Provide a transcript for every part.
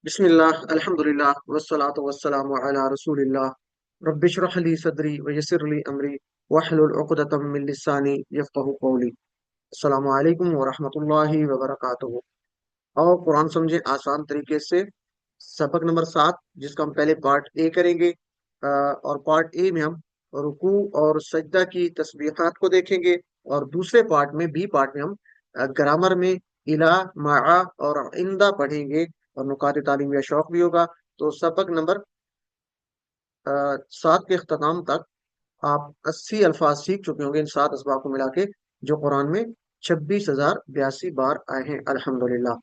بسم اللہ الحمد للہ والصلاة والسلام علی رسول اللہ رب اشرح لی صدری ویسر لی امری واحلل عقدۃ من لسانی یفقہوا قولی۔ السلام علیکم ورحمۃ اللہ وبرکاتہ۔ اور قرآن سمجھیں آسان طریقے سے، سبق نمبر 7، جس کا ہم پہلے پارٹ اے کریں گے، اور پارٹ اے میں ہم رکوع اور سجدہ کی تسبیحات کو دیکھیں گے، اور دوسرے پارٹ میں، بی پارٹ میں، ہم گرامر میں الا، مع اور عندہ پڑھیں گے، اور نکات تعلیم یا شوق بھی ہوگا۔ تو سبق نمبر 7 کے اختتام تک آپ 80 الفاظ سیکھ چکے ہوں گے، ان 7 اسباق کو ملا کے، جو قرآن میں 26,082 بار آئے ہیں الحمدللہ۔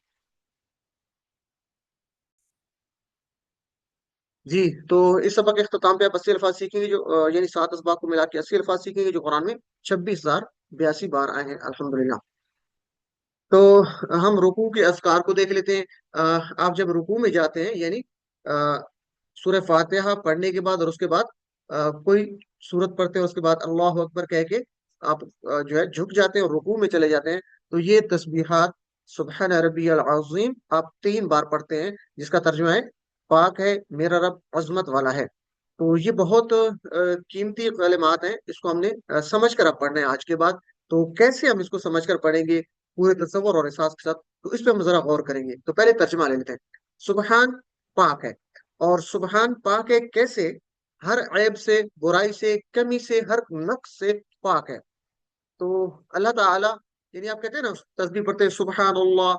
جی، تو اس سبق کے اختتام پہ آپ 80 الفاظ سیکھیں گے، جو یعنی 7 اسباق کو ملا کے 80 الفاظ سیکھیں گے، جو قرآن میں 26,082 بار آئے ہیں الحمدللہ۔ تو ہم رکوع کے اذکار کو دیکھ لیتے ہیں۔ آپ جب رکوع میں جاتے ہیں، یعنی سورہ فاتحہ پڑھنے کے بعد، اور اس کے بعد کوئی سورت پڑھتے ہیں، اس کے بعد اللہ اکبر کہہ کے آپ جو ہے جھک جاتے ہیں اور رکوع میں چلے جاتے ہیں، تو یہ تسبیحات سبحان ربی العظیم آپ 3 بار پڑھتے ہیں، جس کا ترجمہ ہے پاک ہے میرا رب، عظمت والا ہے۔ تو یہ بہت قیمتی کلمات ہیں، اس کو ہم نے سمجھ کر اب پڑھنا ہے آج کے بعد۔ تو کیسے ہم اس کو سمجھ کر پڑھیں گے پورے تصور اور احساس کے ساتھ، تو اس پہ ہم ذرا غور کریں گے۔ تو پہلے ترجمہ لے لیتے ہیں۔ سبحان پاک ہے، اور سبحان پاک ہے کیسے؟ ہر عیب سے، برائی سے، کمی سے، ہر نقص سے پاک ہے۔ تو اللہ تعالیٰ، یعنی آپ کہتے ہیں نا، تسبیح پڑھتے ہیں سبحان اللہ،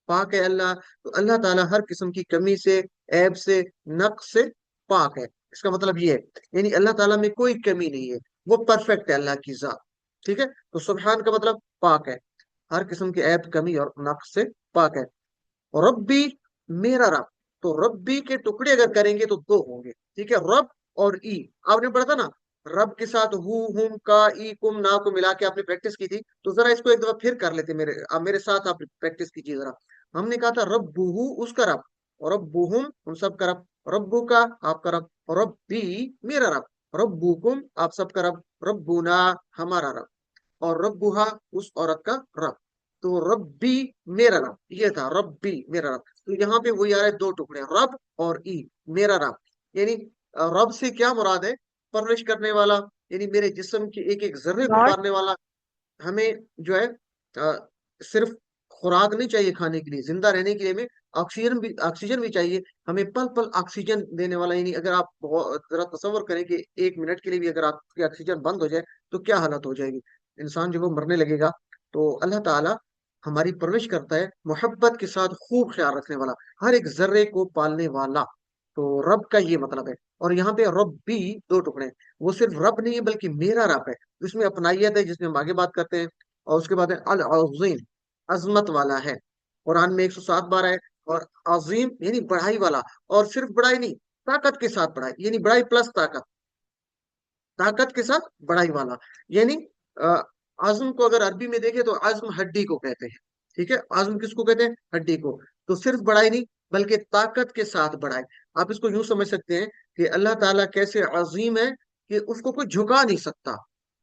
پاک ہے اللہ، تو اللہ تعالیٰ ہر قسم کی کمی سے، عیب سے، نقص سے پاک ہے۔ اس کا مطلب یہ ہے، یعنی اللہ تعالیٰ میں کوئی کمی نہیں ہے، وہ پرفیکٹ ہے اللہ کی ذات۔ ٹھیک ہے، تو سبحان کا مطلب پاک ہے، ہر قسم کی عیب، کمی اور نقص سے پاک ہے۔ ربی میرا رب، تو ربی کے ٹکڑے اگر کریں گے تو 2 ہوں گے۔ ٹھیک ہے، رب اور ای، آپ نے پڑھا تھا نا، رب کے ساتھ ہو، ہم، کا، ای، کم، نا کو ملا کے آپ نے پریکٹس کی تھی، تو ذرا اس کو ایک دفعہ پھر کر لیتے، میرے ساتھ آپ پریکٹس کیجیے ذرا۔ ہم نے کہا تھا ربہ اس کا رب، اور ربہم ان سب کا رب، ربو کا آپ کا رب، ربی میرا رب، ربکم آپ سب کا رب، ربنا ہمارا رب، اور ربها اس عورت کا رب۔ تو ربی میرا رب یہ تھا، ربی میرا رب۔ تو یہاں پہ وہی آ رہا ہے، 2 ٹکڑے، رب اور ای، میرا رب، یعنی رب سے کیا مراد ہے؟ پرورش کرنے والا، یعنی میرے جسم کے ایک ایک ذرے کو Lord, پالنے والا۔ ہمیں جو ہے صرف خوراک نہیں چاہیے کھانے کے لیے، زندہ رہنے کے لیے ہمیں آکسیجن بھی چاہیے، ہمیں پل پل آکسیجن دینے والا۔ یعنی اگر آپ ذرا تصور کریں کہ 1 منٹ کے لیے بھی اگر آپ کی آکسیجن بند ہو جائے تو کیا حالت ہو جائے گی، انسان جو وہ مرنے لگے گا۔ تو اللہ تعالیٰ ہماری پرورش کرتا ہے، محبت کے ساتھ خوب خیال رکھنے والا، ہر ایک ذرے کو پالنے والا۔ تو رب کا یہ مطلب ہے۔ اور یہاں پہ رب بھی 2 ٹکڑے ہیں، وہ صرف رب نہیں ہے بلکہ میرا رب ہے، اس میں اپنائیت ہے، جس میں ہم آگے بات کرتے ہیں۔ اور اس کے بعد ہے العظیم، عظمت والا ہے، قرآن میں 107 بار ہے۔ اور عظیم یعنی بڑائی والا، اور صرف بڑائی نہیں، طاقت کے ساتھ بڑائی، یعنی بڑائی پلس طاقت، طاقت کے ساتھ بڑائی والا، یعنی عزم کو اگر عربی میں دیکھیں تو عزم ہڈی کو کہتے ہیں۔ ٹھیک ہے، عزم کس کو کہتے ہیں؟ ہڈی کو۔ تو صرف بڑائی نہیں بلکہ طاقت کے ساتھ بڑائی۔ آپ اس کو یوں سمجھ سکتے ہیں کہ اللہ تعالیٰ کیسے عظیم ہے کہ اس کو کوئی جھکا نہیں سکتا،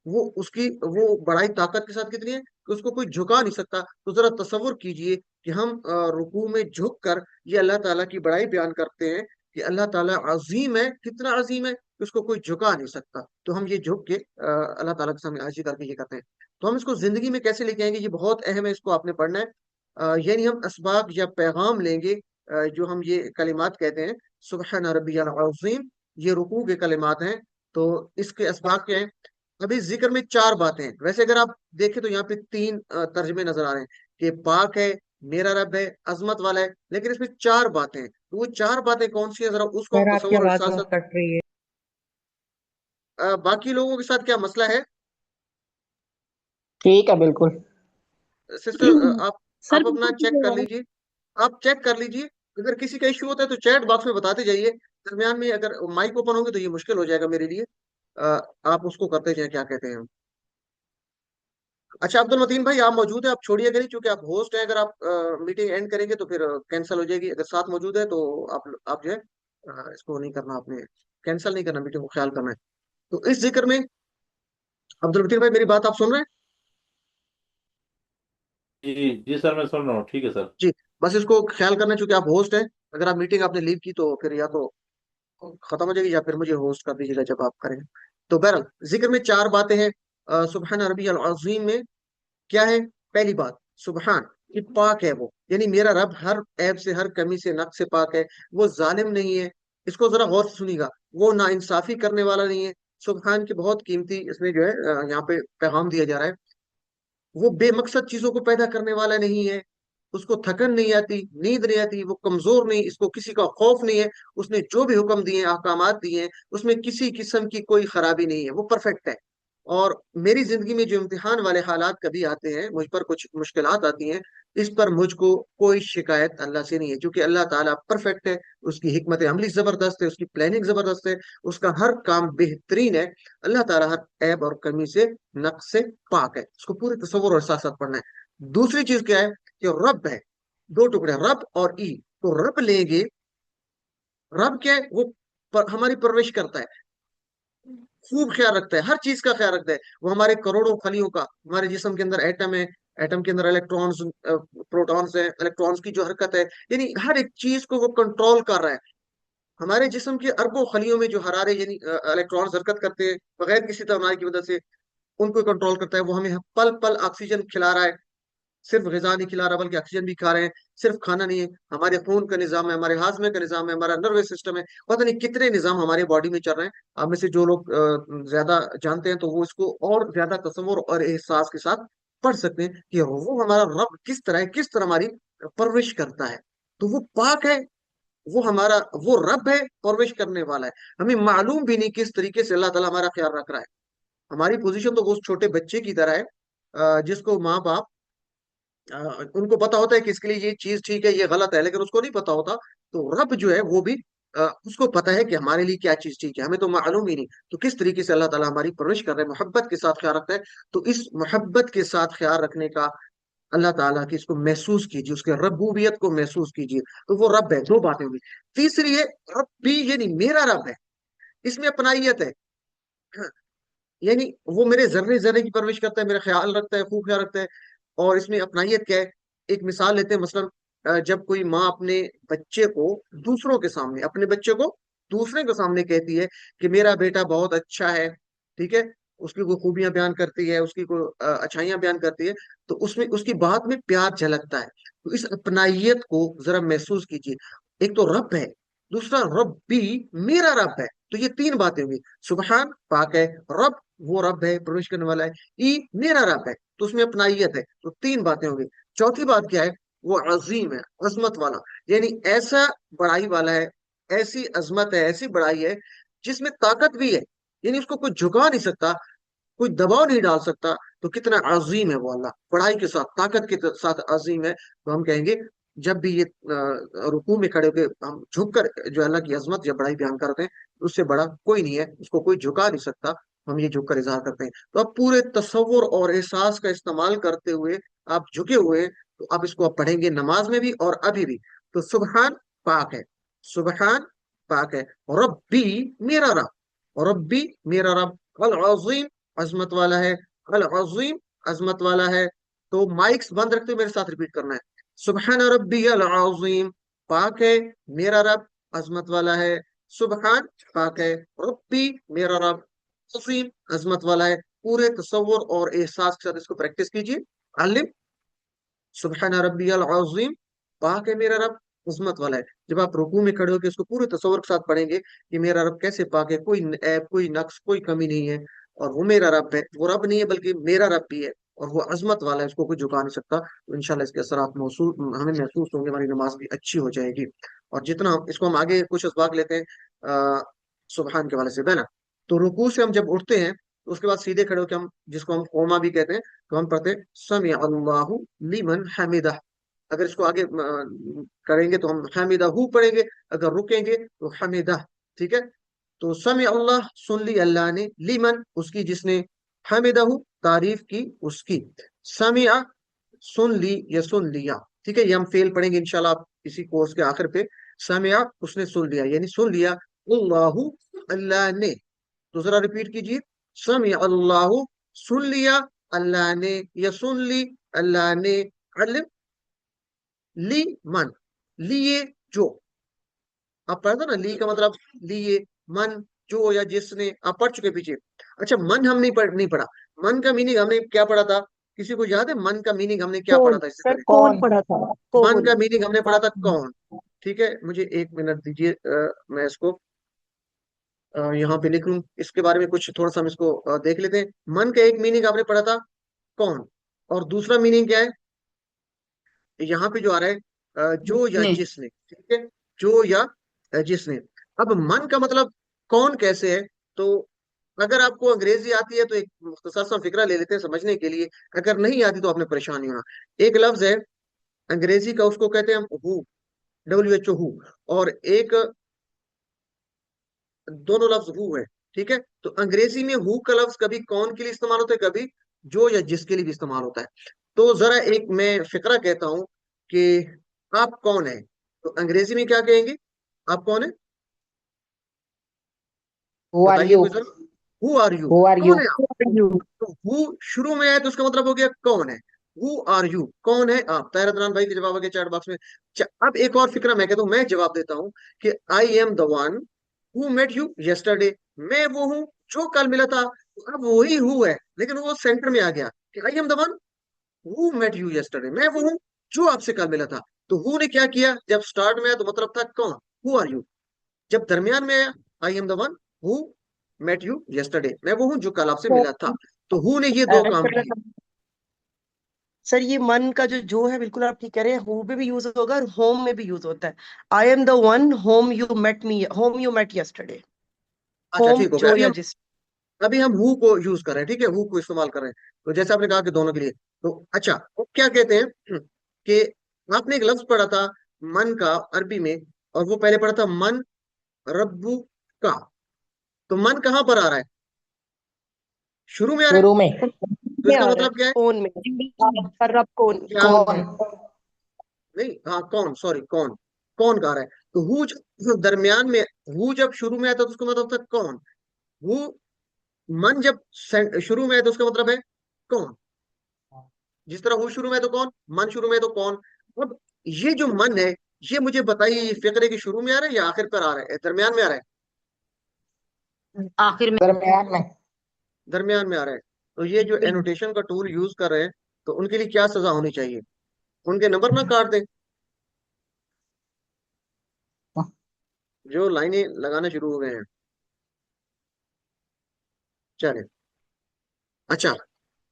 وہ اس کی وہ بڑائی طاقت کے ساتھ کتنی ہے کہ اس کو کوئی جھکا نہیں سکتا۔ تو ذرا تصور کیجئے کہ ہم رکوع میں جھک کر یہ اللہ تعالیٰ کی بڑائی بیان کرتے ہیں کہ اللہ تعالیٰ عظیم ہے، کتنا عظیم ہے کہ اس کو کوئی جھکا نہیں سکتا۔ تو ہم یہ جھک کے اللہ تعالیٰ کے سامنے عاجزی کر کے یہ کرتے ہیں۔ تو ہم اس کو زندگی میں کیسے لے کے آئیں گے، یہ بہت اہم ہے، اس کو آپ نے پڑھنا ہے۔ یعنی ہم اسباق یا پیغام لیں گے، جو ہم یہ کلمات کہتے ہیں سبحان ربی العظیم، یہ رکوع کے کلمات ہیں۔ تو اس کے اسباق کیا ہیں؟ ابھی ذکر میں 4 باتیں ہیں، ویسے اگر آپ دیکھیں تو یہاں پہ 3 ترجمے نظر آ رہے ہیں کہ پاک ہے، میرا رب ہے، عظمت والا ہے، لیکن اس میں 4 باتیں ہیں۔ تو وہ 4 باتیں کون سی ہیں، ذرا اس کو سر ہم آپ کی تصور اور آواز احساس۔ بہت کٹ رہی ہے۔ باقی لوگوں کے ساتھ کیا مسئلہ ہے؟ ٹھیک ہے، بالکل۔ سسٹر، آپ سر آپ اپنا بالکل ٹھیک چیک کر ہے۔ لیجئے، آپ چیک کر لیجئے، اگر کسی کا ایشو ہوتا ہے تو چیٹ باکس میں بتاتے جائیے، درمیان میں اگر مائک اوپن ہوگی تو یہ مشکل ہو جائے گا میرے لیے۔ آپ اس کو کرتے جائیں، کیا کہتے ہیں ہم۔ اچھا عبد المتین بھائی، آپ موجود ہیں؟ آپ چھوڑیے گا نہیں، چونکہ آپ ہوسٹ ہیں، اگر آپ میٹنگ اینڈ کریں گے تو پھر کینسل ہو جائے گی۔ اگر ساتھ موجود ہے تو آپ جو ہے اس کو نہیں کرنا، آپ نے کینسل نہیں کرنا، میٹنگ کو خیال کرنا ہے۔ تو اس ذکر میں عبد المتین بھائی، میری بات آپ سن رہے ہیں؟ جی جی سر، میں سن رہا ہوں، ٹھیک ہے سر۔ جی، بس اس کو خیال کرنا ہے چونکہ آپ ہوسٹ ہیں، अगर आप मीटिंग आपने लीव की तो फिर या तो खत्म हो जाएगी या फिर मुझे होस्ट कर दीजिएगा जब आप करें। तो बहरहाल जिक्र में चार बातें हैं। सुबहान रबी अज़ीम में क्या है? पहली बात, सुबहान, कि पाक है वो, यानी मेरा रब हर ऐब से, हर कमी से, नक्स से पाक है। वो जालिम नहीं है। इसको जरा गौर से सुनिएगा। वो ना इंसाफी करने वाला नहीं है। सुबहान की बहुत कीमती इसमें जो है यहाँ पे पैगाम दिया जा रहा है। वो बेमकसद चीजों को पैदा करने वाला नहीं है। उसको थकन नहीं आती, नींद नहीं आती, वो कमजोर नहीं, इसको किसी का खौफ नहीं है। उसने जो भी हुक्म दिए, अहकामात दिए हैं, उसमें किसी किस्म की कोई खराबी नहीं है, वो परफेक्ट है। और मेरी जिंदगी में जो इम्तिहान वाले हालात कभी आते हैं, मुझ पर कुछ मुश्किलात आती हैं, इस पर मुझको कोई शिकायत अल्लाह से नहीं है, क्योंकि अल्लाह ताला परफेक्ट है। उसकी हिकमत अमली जबरदस्त है, उसकी प्लानिंग जबरदस्त है, उसका हर काम बेहतरीन है। अल्लाह ताला हर ऐब और कमी से, नक्स से पाक है। उसको पूरे तसव्वुर और साथ साथ पढ़ना है। दूसरी चीज क्या है? कि रब है। दो टुकड़े, रब और ई। तो रब लेंगे। रब क्या है? वो हमारी परवरिश करता है, खूब ख्याल रखता है, हर चीज का ख्याल रखता है। वो हमारे करोड़ों खलियों का, हमारे जिस्म के अंदर एटम है, एटम के अंदर इलेक्ट्रॉन्स, प्रोटॉन्स है, इलेक्ट्रॉन्स की जो हरकत है, यानी हर एक चीज को वो कंट्रोल कर रहा है। हमारे जिस्म के अरबों खलियों में जो हरारे, यानी इलेक्ट्रॉन्स हरकत करते हैं बगैर किसी तनाव की वजह से, उनको कंट्रोल करता है। वो हमें पल पल ऑक्सीजन खिला रहा है। सिर्फ गिजा नहीं खिला रहा बल्कि ऑक्सीजन भी खा रहे हैं। सिर्फ खाना नहीं है, हमारे खून का निजाम है, हमारे हाजमे का निजाम है, हमारा नर्वस सिस्टम है, पता नहीं कितने निजाम हमारे बॉडी में चल रहे हैं। आप में से जो लोग ज्यादा जानते हैं तो वो इसको और ज्यादा तसव्वुर और एहसास के साथ पढ़ सकते हैं कि वो हमारा रब किस तरह है, किस तरह हमारी परवरिश करता है। तो वो पाक है, वो हमारा, वो रब है, परवरिश करने वाला है। हमें मालूम भी नहीं किस तरीके से अल्लाह ताला हमारा ख्याल रख रहा है। हमारी पोजीशन तो उस छोटे बच्चे की तरह है जिसको माँ बाप, उनको पता होता है कि इसके लिए ये चीज ठीक है, ये गलत है, लेकिन उसको नहीं पता होता। तो रब जो है वो भी उसको पता है कि हमारे लिए क्या चीज ठीक है, हमें तो मालूम ही नहीं। तो किस तरीके से अल्लाह ताला हमारी परवरिश कर रहा है, मोहब्बत के साथ ख्याल रखता है। तो इस मोहब्बत के साथ ख्याल रखने का, अल्लाह ताला की, इसको महसूस कीजिए, उसके रबूबियत को महसूस कीजिए। तो वो रब है। दो बातें हुई। तीसरी है, रब भी, यानी मेरा रब है। इसमें अपनाइयत है। यानी वो मेरे जर्रे जर्रे की परवरिश करता है, मेरा ख्याल रखता है, खूब ख्याल रखता है। और इसमें अपनाइयत क्या है? एक मिसाल लेते हैं, मसलन जब कोई माँ अपने बच्चे को दूसरों के सामने, अपने बच्चे को दूसरे के सामने कहती है कि मेरा बेटा बहुत अच्छा है, ठीक है, उसकी कोई खूबियां बयान करती है, उसकी कोई अच्छाइयां बयान करती है, तो उसमें उसकी बात में प्यार झलकता है। तो इस अपनाइयत को जरा महसूस कीजिए। एक तो रब है, दूसरा रब भी मेरा रब है। तो ये तीन बातें हुई। सुबहान पाक है, रब वो रब है, प्रवेश करने वाला है, ई मेरा रब है, तो उसमें अपनाइयत है। तो तीन बातें हो गई। चौथी बात क्या है? वो अजीम है, अजमत वाला, यानी ऐसा बड़ाई वाला है, ऐसी अजमत है, ऐसी बड़ाई है जिसमें ताकत भी है, यानी उसको कोई झुका नहीं सकता, कोई दबाव नहीं डाल सकता। तो कितना अजीम है वो अल्लाह, पढ़ाई के साथ, ताकत के साथ अजीम है। तो हम कहेंगे जब भी ये रुकू में खड़े होकर हम झुक कर जो अल्लाह की अजमत या बड़ाई बयान करते हैं, उससे बड़ा कोई नहीं है, उसको कोई झुका नहीं सकता। हम ये झुक कर इजहार करते हैं। तो अब पूरे तसव्वुर और एहसास का इस्तेमाल करते हुए आप झुके हुए हैं, तो आप इसको आप पढ़ेंगे नमाज में भी और अभी भी। तो सुबहान पाक है, सुबहान पाक है, रब्बी मेरा रब, रब्बी मेरा रब, अल अजीम अजमत वाला है, अल अजीम अजमत वाला है। तो माइक्स बंद रखते हुए मेरे साथ रिपीट करना है। सुबहान रब्बी अल अजीम, पाक है मेरा रब, अजमत वाला है। सुबहान पाक है, रब्बी मेरा रब, अजीम अजमत वाला है। पूरे तसव्वुर और एहसास के साथ इसको प्रैक्टिस कीजिए। अलिम, सुबहान रब्बी अल अजीम, पाक है मेरा रब, अजमत वाला है। जब आप रुकू में खड़े होकर इसको पूरे तसव्वुर के साथ पढ़ेंगे कि मेरा रब कैसे पाक है, कोई ऐब, कोई नक्स, कोई कमी नहीं है, और वो मेरा रब है, वो रब नहीं है बल्कि मेरा रब भी है, और वो अजमत वाला है, उसको कोई झुका नहीं सकता। तो इंशाल्लाह इसके असरात महसूस, हमें महसूस होंगे, हमारी नमाज भी अच्छी हो जाएगी। और जितना इसको हम आगे कुछ इसबाक लेते हैं सुबहान के वाले से, है ना। तो रुकू से हम जब उठते हैं तो उसके बाद सीधे खड़े होकर हम, जिसको हम कोमा भी कहते हैं, तो हम पढ़ते हैं समी अल्लाहु लिमन हमिदा। अगर इसको आगे करेंगे तो हम हमिदाहू पढ़ेंगे, अगर रुकेंगे तो हमिदा, ठीक है। तो समी अल्लाह, सुन ली अल्लाह ने, लिमन उसकी जिसने, हमिदाहू तारीफ की उसकी, समिया सुन ली या सुन लिया, ठीक है। ये हम फेल पढ़ेंगे इंशाल्लाह आप इसी कोर्स के आखिर पे। समिया उसने सुन लिया, यानी सुन लिया, अल्लाहु अल्लाह ने। तो जरा रिपीट कीजिए, समी अल्लाहु सुन लिया अल्लाह ने, या सुन ली अल्लाह ने, अलिम ली मन, लिए जो, आप पढ़ा था ना, ली का मतलब लिए, मन, जो या जिसने, आप पढ़ चुके पीछे। अच्छा, मन हम नहीं पढ़ा। मन का मीनिंग हमने क्या पढ़ा था? किसी को याद है मन का मीनिंग हमने क्या पढ़ा कौन था इससे सर, पहले? कौन कौन। पढ़ा था? मन कौन। का मीनिंग हमने पढ़ा था कौन। ठीक है, मुझे एक मिनट दीजिए, मैं इसको यहाँ पे लिख लूं, इसके बारे में कुछ थोड़ा सा हम इसको देख लेते हैं। मन का एक मीनिंग आपने पढ़ा था कौन, और दूसरा मीनिंग क्या है? यहाँ पे जो आ रहा है जो या जिसने। जिसने, ठीक है, जो या जिसने। अब मन का मतलब कौन कैसे है? तो अगर आपको अंग्रेजी आती है तो एक मुख्तसर सा फिक्रा ले लेते हैं समझने के लिए। अगर नहीं आती तो आपने परेशान नहीं होना। एक लफ्ज है अंग्रेजी का, उसको कहते हैं हम हु, WHO हु। और एक, दोनों लफ्ज हु है, ठीक है। तो अंग्रेजी में हु का लफ्ज कभी कौन के लिए इस्तेमाल होता है, कभी जो या जिसके लिए भी इस्तेमाल होता है। तो जरा एक मैं फिक्रा कहता हूं कि आप कौन है, तो अंग्रेजी में क्या कहेंगे? आप कौन है? हु आर बताइए यू। कोई जरा। Who are you, who are कौन यू। है आप? यू। तो हु शुरू में आए तो उसका मतलब हो गया कौन है। हु आर यू, कौन है आप? ताहिर अदनान भाई के जवाब आ गया चैट बॉक्स में। अब एक और फिक्रा मैं कहता हूं, मैं जवाब देता हूं कि I am the one who met you yesterday. मैं वो हूं जो कल मिला था। तो अब वही हु है, लेकिन वो सेंटर में आ गया कि I am the one who met you yesterday. मैं वो हूं जो आपसे कल मिला था। तो हु ने क्या किया? जब स्टार्ट में आया तो मतलब था कौन, हु आर यू। जब दरमियान में आया, I am the one who met you yesterday, मैं वो हूं जो कल आपसे मिला था। तो हु ने ये दो काम किए। सर ये मन का जो है, बिल्कुल आप ठीक कह रहे हैं, हु में भी यूज होगा और होम में भी यूज होता है। I am the one whom you met yesterday. अच्छा होम ठीक हो गया। जो या जिस। अभी हम हु को यूज कर रहे हैं, ठीक है, हु को इस्तेमाल कर रहे हैं। तो जैसे आपने कहा कि दोनों के लिए। तो अच्छा, वो क्या कहते हैं कि आपने एक लफ्ज पढ़ा था मन का अरबी में, और वो पहले पढ़ा था मन रब्बू का। तो मन कहाँ पर आ रहा है? शुरू में आ रहा है। शुरू में। तो में इसका आ रहा है, मतलब क्या है? कौन में। पर रब कौन। क्या? कौन। नहीं, हाँ कौन, सॉरी कौन, कौन गा रहा है। तो हु जब दरमियान में, हु जब शुरू में आया था तो उसका मतलब था कौन। हु, मन जब शुरू में आया तो उसका मतलब है कौन। जिस तरह हु शुरू में है तो कौन, मन शुरू में है तो कौन। अब ये जो मन है, ये मुझे बताइए, ये फिक्रे के शुरू में आ रहा है या आखिर पर आ रहा है, दरमियान में आ रहा है? आखिर में। दरमियान में। दरमियान में आ रहा है। तो ये जो एनोटेशन का टूल यूज कर रहे हैं, तो उनके लिए क्या सजा होनी चाहिए? उनके नंबर ना काट दें जो लाइनें लगाना शुरू हो गए हैं। चले, अच्छा,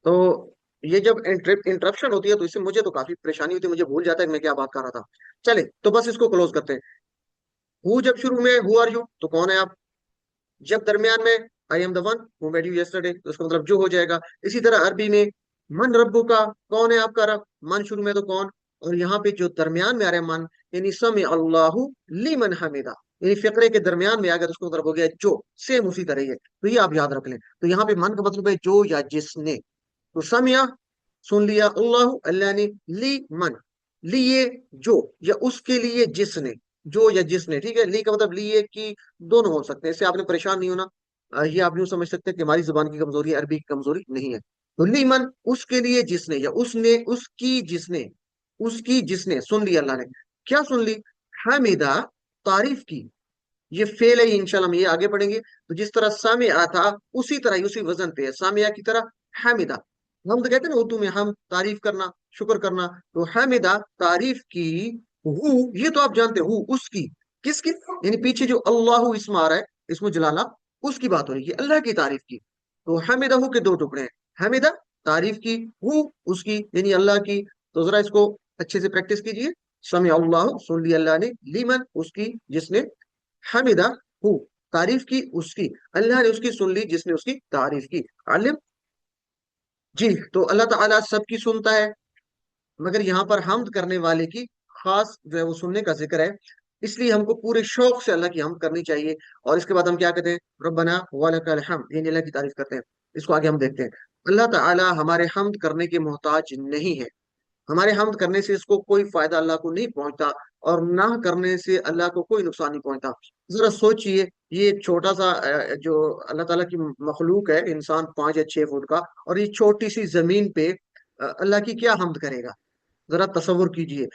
तो ये जब इंटरप्शन होती है तो इससे मुझे तो काफी परेशानी होती है, मुझे भूल जाता है कि मैं क्या बात कर रहा था। चले, तो बस इसको क्लोज करते हैं। हु जब शुरू में, हु आर यू, तो कौन है आप। जब दरमियान में, आई am the one who made you yesterday, तो उसका मतलब जो हो जाएगा। इसी तरह अरबी में मन रब्बू का, कौन है आपका रब। मन शुरू में तो कौन, और यहाँ पे जो दरमियान में आ रहा है मन, यानी समी अल्लाहु लीमन हमीदा, यानी फिक्रे के दरमियान में आ गया तो उसका मतलब हो गया जो। सेम उसी तरह ही है, तो ये आप याद रख लें। तो यहाँ पे मन का मतलब है जो या जिसने। तो समिया, सुन लिया, अल्लाह, अल्लाह ने, ली, मन, लिए, जो, या उसके लिए जिसने, जो या जिसने, ठीक है। ली का मतलब लिए की, दोनों हो सकते हैं, इससे आपने परेशान नहीं होना। ये आप यूं समझ सकते हैं कि हमारी जुबान की कमजोरी है, अरबी की कमजोरी नहीं है। तो ली मन, उसके लिए जिसने, या उसने, उसकी जिसने, उसकी जिसने, सुन लिया अल्लाह ने। क्या सुन ली? हमीदा, तारीफ की। ये फेल है, इंशाल्लाह हम ये आगे पढ़ेंगे। तो जिस तरह सामिया था, उसी तरह ही, उसी वजन पे है सामिया की तरह हामिदा। हम तो कहते हैं ना उर्दू में, हम तारीफ करना, शुक्र करना। तो हामिदा, तारीफ की। हु, ये तो आप जानते हो, हु उसकी, किसकी, यानी पीछे जो अल्लाह इसम आ रहा है, इसमें जलाला, उसकी बात हो रही है, अल्लाह की तारीफ की। तो हामिदा हु के दो टुकड़े हैं, हामिदा तारीफ की, हु उसकी यानी अल्लाह की। तो जरा इसको अच्छे से प्रैक्टिस कीजिए। समी अल्लाह, सुन लिया अल्लाह ने, लीमन उसकी जिसने, हमिदा हु तारीफ की उसकी, अल्लाह ने उसकी सुन ली जिसने उसकी तारीफ की। आलिम जी। तो अल्लाह ताला सबकी सुनता है, मगर यहाँ पर हमद करने वाले की खास जो है वो सुनने का जिक्र है। इसलिए हमको पूरे शौक से अल्लाह की हमद करनी चाहिए। और इसके बाद हम क्या कहते हैं? रब्बना वलकल हम्द, ये अल्लाह की तारीफ करते हैं। इसको आगे हम देखते हैं। अल्लाह ताला हमारे हमद करने के मोहताज नहीं है। हमारे हमद करने से इसको कोई फायदा अल्लाह को नहीं पहुंचता, और ना करने से अल्लाह को कोई नुकसान नहीं पहुंचता। जरा सोचिए, ये एक छोटा सा जो अल्लाह ताला की मखलूक है, इंसान 5 या 6 फुट का, और ये छोटी सी जमीन पे अल्लाह की क्या हमद करेगा? जरा तसव्वुर कीजिए।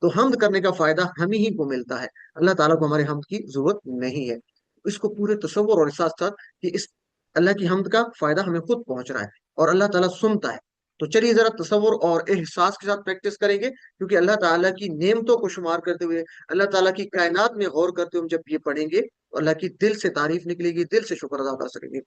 تو حمد کرنے کا فائدہ ہم ہی کو ملتا ہے، اللہ تعالیٰ کو ہمارے حمد کی ضرورت نہیں ہے۔ اس کو پورے تصور اور احساس تھا کہ اس اللہ کی حمد کا فائدہ ہمیں خود پہنچ رہا ہے اور اللہ تعالیٰ سنتا ہے۔ تو چلیے ذرا تصور اور احساس کے ساتھ پریکٹس کریں گے، کیونکہ اللہ تعالیٰ کی نعمتوں کو شمار کرتے ہوئے، اللہ تعالیٰ کی کائنات میں غور کرتے ہوئے ہم جب یہ پڑھیں گے تو اللہ کی دل سے تعریف نکلے گی، دل سے شکر ادا کر سکیں گے۔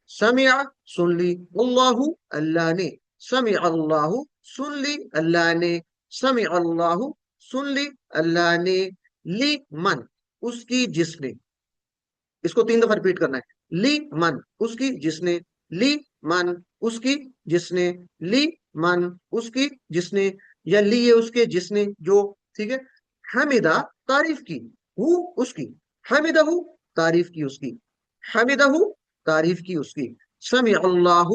سمع، سن لی، اللہ، اللہ نے، سمع اللہ، سن لی اللہ نے، سمع اللہ، سن لی اللہ نے، لی من، اس کی جس نے، اس کو 3 دفعہ ریپیٹ کرنا ہے، لی من، اس کی جس نے، لی من، اس کی جس نے، لی من، اس کی جس نے، یا لیے اس کے جس نے جو، ٹھیک ہے۔ حمیدہ، تعریف کی، ہو، اس کی، حمیدہ، تعریف کی اس کی، حمیدہ، تعریف کی اس کی، سمع اللہ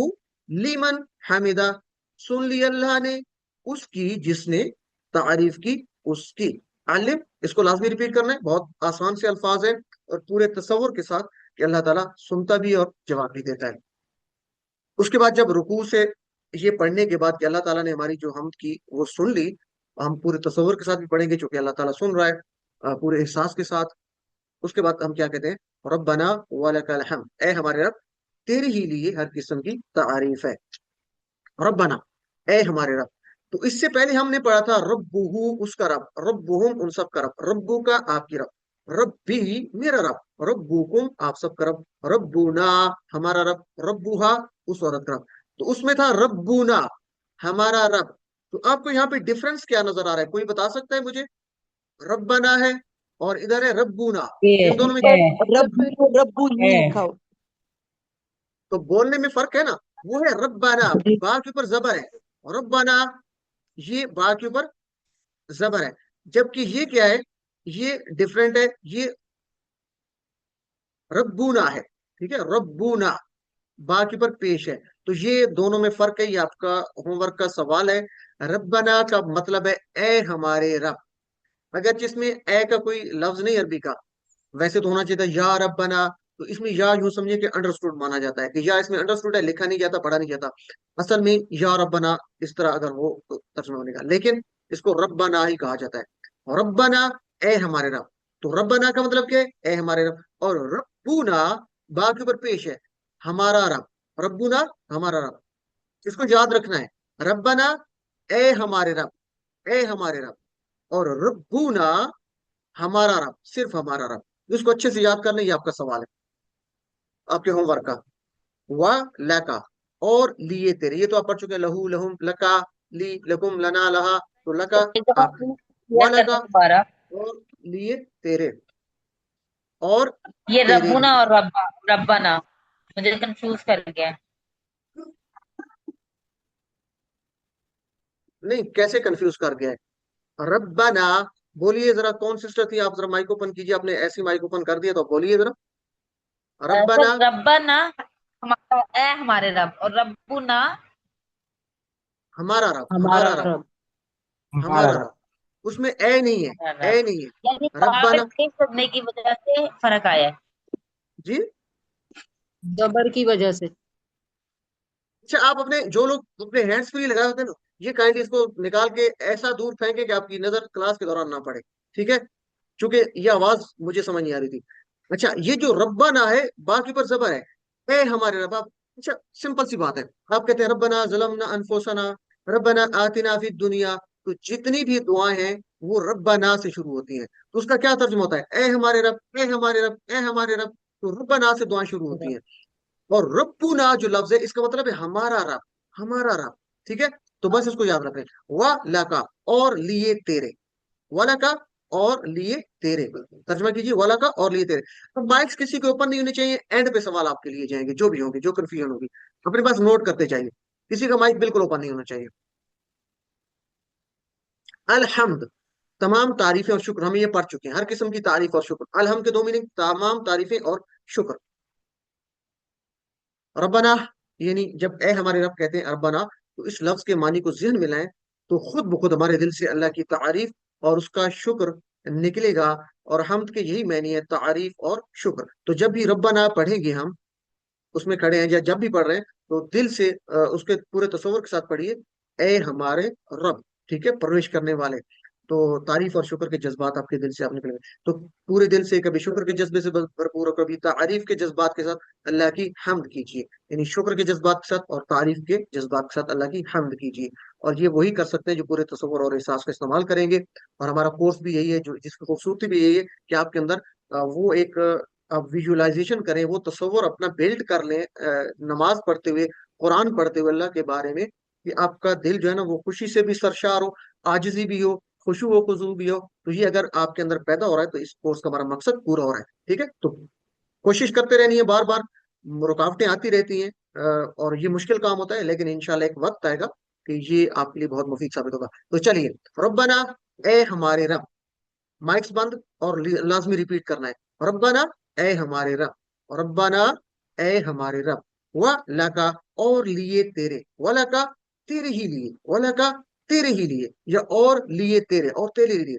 لیمن حمیدہ، سن لی اللہ نے اس کی جس نے تعریف کی اس کی۔ علم، اس کو لازمی ریپیٹ کرنا ہے، بہت آسان سے الفاظ ہیں اور پورے تصور کے ساتھ کہ اللہ تعالیٰ سنتا بھی اور جواب بھی دیتا ہے۔ اس کے بعد جب رکوع سے یہ پڑھنے کے بعد کہ اللہ تعالیٰ نے ہماری جو حمد کی وہ سن لی، ہم پورے تصور کے ساتھ بھی پڑھیں گے چونکہ اللہ تعالیٰ سن رہا ہے پورے احساس کے ساتھ۔ اس کے بعد ہم کیا کہتے ہیں، ربنا ولک الحمد، اے ہمارے رب تیرے ہی لیے ہر قسم کی تعریف ہے، ربنا، اے ہمارے رب۔ تو اس سے پہلے ہم نے پڑھا تھا ربہ، اس کا رب، ربہم، ان سب کا رب، ربو کا، آپ کی رب، ربی، میرا رب، ربکم، آپ سب کا رب، ربنا، ہمارا رب، ربوہا، اس عورت کا رب۔ تو اس میں تھا ربنا، ہمارا رب۔ تو آپ کو یہاں پہ ڈفرنس کیا نظر آ رہا ہے، کوئی بتا سکتا ہے مجھے؟ ربنا ہے اور ادھر ہے ربنا، ان دونوں میں ربو، ربو یوں اے لکھا ہو۔ تو بولنے میں فرق ہے نا، وہ ہے ربنا، با کے اوپر زبر ہے، ربنا، یہ با کے اوپر زبر ہے، جبکہ یہ کیا ہے، یہ ڈفرینٹ ہے، یہ ربونا ہے، ٹھیک ہے، ربونا، با کے اوپر پیش ہے۔ تو یہ دونوں میں فرق ہے، یہ آپ کا ہوم ورک کا سوال ہے۔ ربنا کا مطلب ہے اے ہمارے رب، اگر جس میں اے کا کوئی لفظ نہیں عربی کا، ویسے تو ہونا چاہیے تھا یا ربنا، تو اس میں یا یوں سمجھے کہ انڈرسٹوڈ مانا جاتا ہے، کہ یا اس میں انڈرسٹوڈ ہے، لکھا نہیں جاتا، پڑھا نہیں جاتا، اصل میں یا ربنا اس طرح اگر ہو تو ترجمہ ہونے کا، لیکن اس کو ربنا ہی کہا جاتا ہے، ربنا، اے ہمارے رب۔ تو ربنا کا مطلب کیا ہے، اے ہمارے رب، اور ربنا با کے اوپر پیش ہے، ہمارا رب، ربنا، ہمارا رب، اس کو یاد رکھنا ہے، ربنا، اے ہمارے رب، اے ہمارے رب، اور ربنا، ہمارا رب، صرف ہمارا رب۔ اس کو اچھے سے یاد کرنا، یہ آپ کا سوال ہے آپ کے ہوم ورک کا۔ و لکا، اور لیے تیرے، یہ تو آپ پڑھ چکے ہیں، لہو، لہم، لکا، لی، لکم، لنا، لہا، تو لکا آپ کی، و کلیئر لکا، کرنا دوبارہ، اور لیے تیرے، اور یہ تیرے ربنا لیے۔ اور ربنا مجھے کنفیوز کر گیا۔ نہیں، کیسے کنفیوز کر گیا ہے؟ ربنا، بولیے ذرا، کون سسٹر تھی آپ، ذرا مائک اوپن کیجیے، آپ نے ایسی مائک اوپن کر دیا تو بولیے ذرا، سر ربنا، ربنا ہمارا، اے ہمارے رب، اور ربنا ہمارا رب، ہمارا ہمارا رب، رب، ہمارا رب، اس میں اے نہیں ہے، ہمارا اے رب، نہیں ہے، یعنی ربنا، پیش کرنے کی وجہ سے فرق آیا ہے۔ جی۔ زبر کی وجہ سے۔ اچھا، آپ اپنے جو لوگ اپنے ہینڈس فری لگائے ہوتے ہیں نا، یہ کائنڈلی اس کو نکال کے ایسا دور پھینکے کہ آپ کی نظر کلاس کے دوران نہ پڑے، ٹھیک ہے، چونکہ یہ آواز مجھے سمجھ نہیں آ رہی تھی۔ اچھا، یہ جو ربنا ہے، باقی پر زبر ہے، اے ہمارے رب، آپ، اچھا سمپل سی بات ہے، آپ کہتے ہیں ربنا ظلمنا انفسنا، ربنا آتنا فی الدنیا، تو جتنی بھی دعائیں ہیں وہ ربنا سے شروع ہوتی ہیں، تو اس کا کیا ترجمہ ہوتا ہے، اے ہمارے رب، اے ہمارے رب، اے ہمارے رب، تو ربنا سے دعائیں شروع ہوتی ہیں۔ اور ربنا جو لفظ ہے، اس کا مطلب ہے ہمارا رب، ہمارا رب، ٹھیک ہے، تو بس اس کو یاد رکھیں، و لکا، اور لیے تیرے، و لکا، اور لیے تیرے، ترجمہ کیجیے، و لکا، اور لیے تیرے۔ اب مائکس کسی کے اوپن نہیں ہونے چاہیے، اینڈ پہ سوال آپ کے لیے جائیں گے، جو بھی ہوں گے، جو کنفیوژن ہوگی اپنے پاس نوٹ کرتے چاہیے، کسی کا مائک بالکل اوپن نہیں ہونا چاہیے۔ الحمد، تمام تعریفیں اور شکر، ہم یہ پڑھ چکے ہیں، ہر قسم کی تعریف اور شکر، الحمد کے 2 میننگ، تمام تعریفیں اور شکر۔ ربنا، یعنی جب اے ہمارے رب کہتے ہیں ربنا، تو اس لفظ کے معنی کو ذہن میں لائیں تو خود بخود ہمارے دل سے اللہ کی تعریف اور اس کا شکر نکلے گا، اور حمد کے یہی معنی ہے، تعریف اور شکر۔ تو جب بھی ربنا پڑھیں گے ہم، اس میں کھڑے ہیں یا جب بھی پڑھ رہے ہیں، تو دل سے اس کے پورے تصور کے ساتھ پڑھیے، اے ہمارے رب، ٹھیک ہے، پرورش کرنے والے، تو تعریف اور شکر کے جذبات آپ کے دل سے آپ نکلیں گے، تو پورے دل سے کبھی شکر کے جذبے سے بھرپور اور کبھی تعریف کے جذبات کے ساتھ اللہ کی حمد کیجیے، یعنی شکر کے جذبات کے ساتھ اور تعریف کے جذبات کے ساتھ اللہ کی حمد کیجیے۔ اور یہ وہی کر سکتے ہیں جو پورے تصور اور احساس کا استعمال کریں گے، اور ہمارا کورس بھی یہی ہے، جو جس کی خوبصورتی بھی یہی ہے کہ آپ کے اندر وہ ایک آپ ویژولائزیشن کریں، وہ تصور اپنا بلڈ کر لیں نماز پڑھتے ہوئے، قرآن پڑھتے ہوئے اللہ کے بارے میں، کہ آپ کا دل جو ہے نا وہ خوشی سے بھی سرشار ہو، عاجزی بھی ہو، خشوع و خضوع بھی ہو۔ تو یہ اگر آپ کے اندر پیدا ہو رہا ہے تو اس کورس کا ہمارا مقصد پورا ہو رہا ہے، ٹھیک ہے؟ تو کوشش کرتے رہنی ہے، بار بار رکاوٹیں آتی رہتی ہیں، اور یہ مشکل کام ہوتا ہے، لیکن انشاءاللہ ایک وقت آئے گا کہ یہ آپ کے لیے بہت مفید ثابت ہوگا۔ تو چلیے، ربنا، اے ہمارے رب، مائکس بند اور لازمی ریپیٹ کرنا ہے، ربنا، اے ہمارے رب، ربنا، اے ہمارے رب، وَلَکَ، اور لیے تیرے، وَلَکَ، تیرے ہی لیے، وَلَکَ، تیرے ہی لیے، یا اور لیے تیرے، اور تیرے لیے،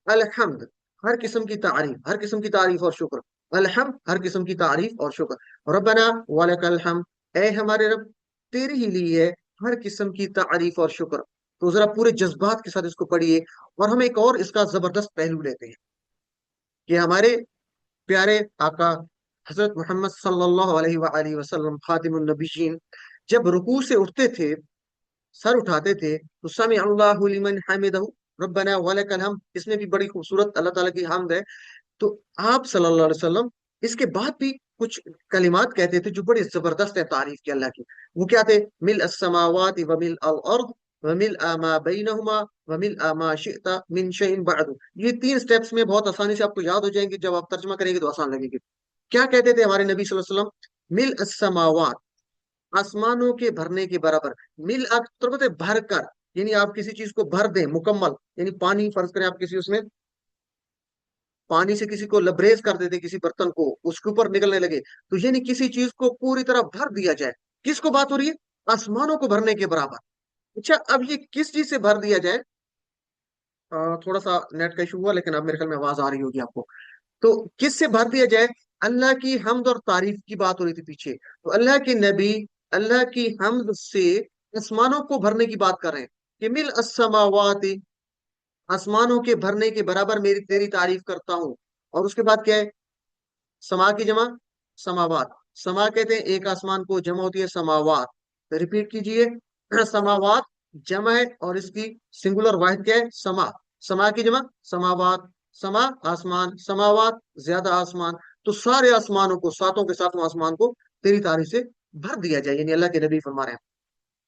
الحمد، ہر قسم کی تعریف، ہر قسم کی تعریف اور شکر، الحمد، ہر قسم کی تعریف اور شکر، ربنا وَلَکَ الحمد، اے ہمارے رب، تیرے ہی لیے ہے ہر قسم کی تعریف اور شکر۔ تو ذرا پورے جذبات کے ساتھ اس کو پڑھیے، اور ہم ایک اور اس کا زبردست پہلو لیتے ہیں کہ ہمارے پیارے آقا حضرت محمد صلی اللہ علیہ وآلہ وسلم خاتم النبیین جب رکوع سے اٹھتے تھے، سر اٹھاتے تھے، تو سمع اللہ لمن حمدہ، ربنا ولک الحمد، اس میں بھی بڑی خوبصورت اللہ تعالیٰ کی حمد ہے۔ تو آپ صلی اللہ علیہ وسلم اس کے بعد بھی کچھ کلمات کہتے تھے جو بڑی زبردست ہے تعریف کے اللہ کی۔ وہ کیا تھے؟ ملء السماوات وملء الارض وملء ما بینہما وملء ما شئت من شیء بعد۔ یہ تین سٹیپس میں بہت آسانی سے آپ کو یاد ہو جائیں گے، جب آپ ترجمہ کریں گے تو آسان لگے گی۔ کیا کہتے تھے ہمارے نبی صلی اللہ علیہ وسلم؟ ملء السماوات، آسمانوں کے بھرنے کے برابر، ملء تربت بھر کر، یعنی آپ کسی چیز کو بھر دیں مکمل، یعنی پانی فرض کریں آپ کسی اس میں پانی سے کسی کو لبریز کر دیتے، کسی برتن کو اس کے اوپر نکلنے لگے، تو یعنی کسی چیز کو پوری طرح بھر دیا جائے۔ کس کو بات ہو رہی ہے؟ آسمانوں کو بھرنے کے برابر۔ اچھا، اب یہ کس چیز سے بھر دیا جائے؟ تھوڑا سا نیٹ کا ایشو ہوا، لیکن اب میرے خیال میں آواز آ رہی ہوگی آپ کو۔ تو کس سے بھر دیا جائے؟ اللہ کی حمد اور تعریف کی بات ہو رہی تھی پیچھے، تو اللہ کے نبی اللہ کی حمد سے آسمانوں کو بھرنے کی بات کر رہے ہیں کہ مل السماوات، آسمانوں کے بھرنے کے برابر میری تیری تعریف کرتا ہوں۔ اور اس کے بعد کیا ہے؟ سما کی جمع سماوات، سما کہتے ہیں ایک آسمان کو، جمع ہوتی ہے سماوات، ریپیٹ کیجئے، سماوات جمع ہے، اور اس کی سنگولر واحد کیا ہے؟ سما، سما کی جمع سماوات، سما آسمان، سماوات زیادہ آسمان، تو سارے آسمانوں کو، ساتوں کے ساتوں آسمان کو تیری تعریف سے بھر دیا جائے، یعنی اللہ کے نبی فرما رہے ہیں۔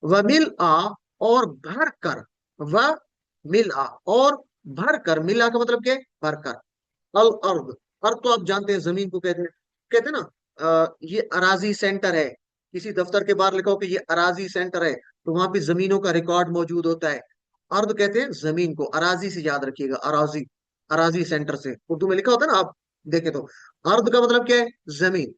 وَمِلْآ، اور بھر کر، وَمِلْآ، اور بھر کر، ملا کا مطلب کیا ہے؟ بھر کر، الارض، ارض تو آپ جانتے ہیں زمین کو کہتے ہیں نا، یہ اراضی سینٹر ہے، کسی دفتر کے باہر لکھا ہو کہ یہ اراضی سینٹر ہے، تو وہاں پہ زمینوں کا ریکارڈ موجود ہوتا ہے۔ ارض کہتے ہیں زمین کو، اراضی سے یاد رکھیے گا، اراضی، اراضی سینٹر سے اردو میں لکھا ہوتا ہے نا، آپ دیکھیں تو ارض کا مطلب کیا ہے؟ زمین۔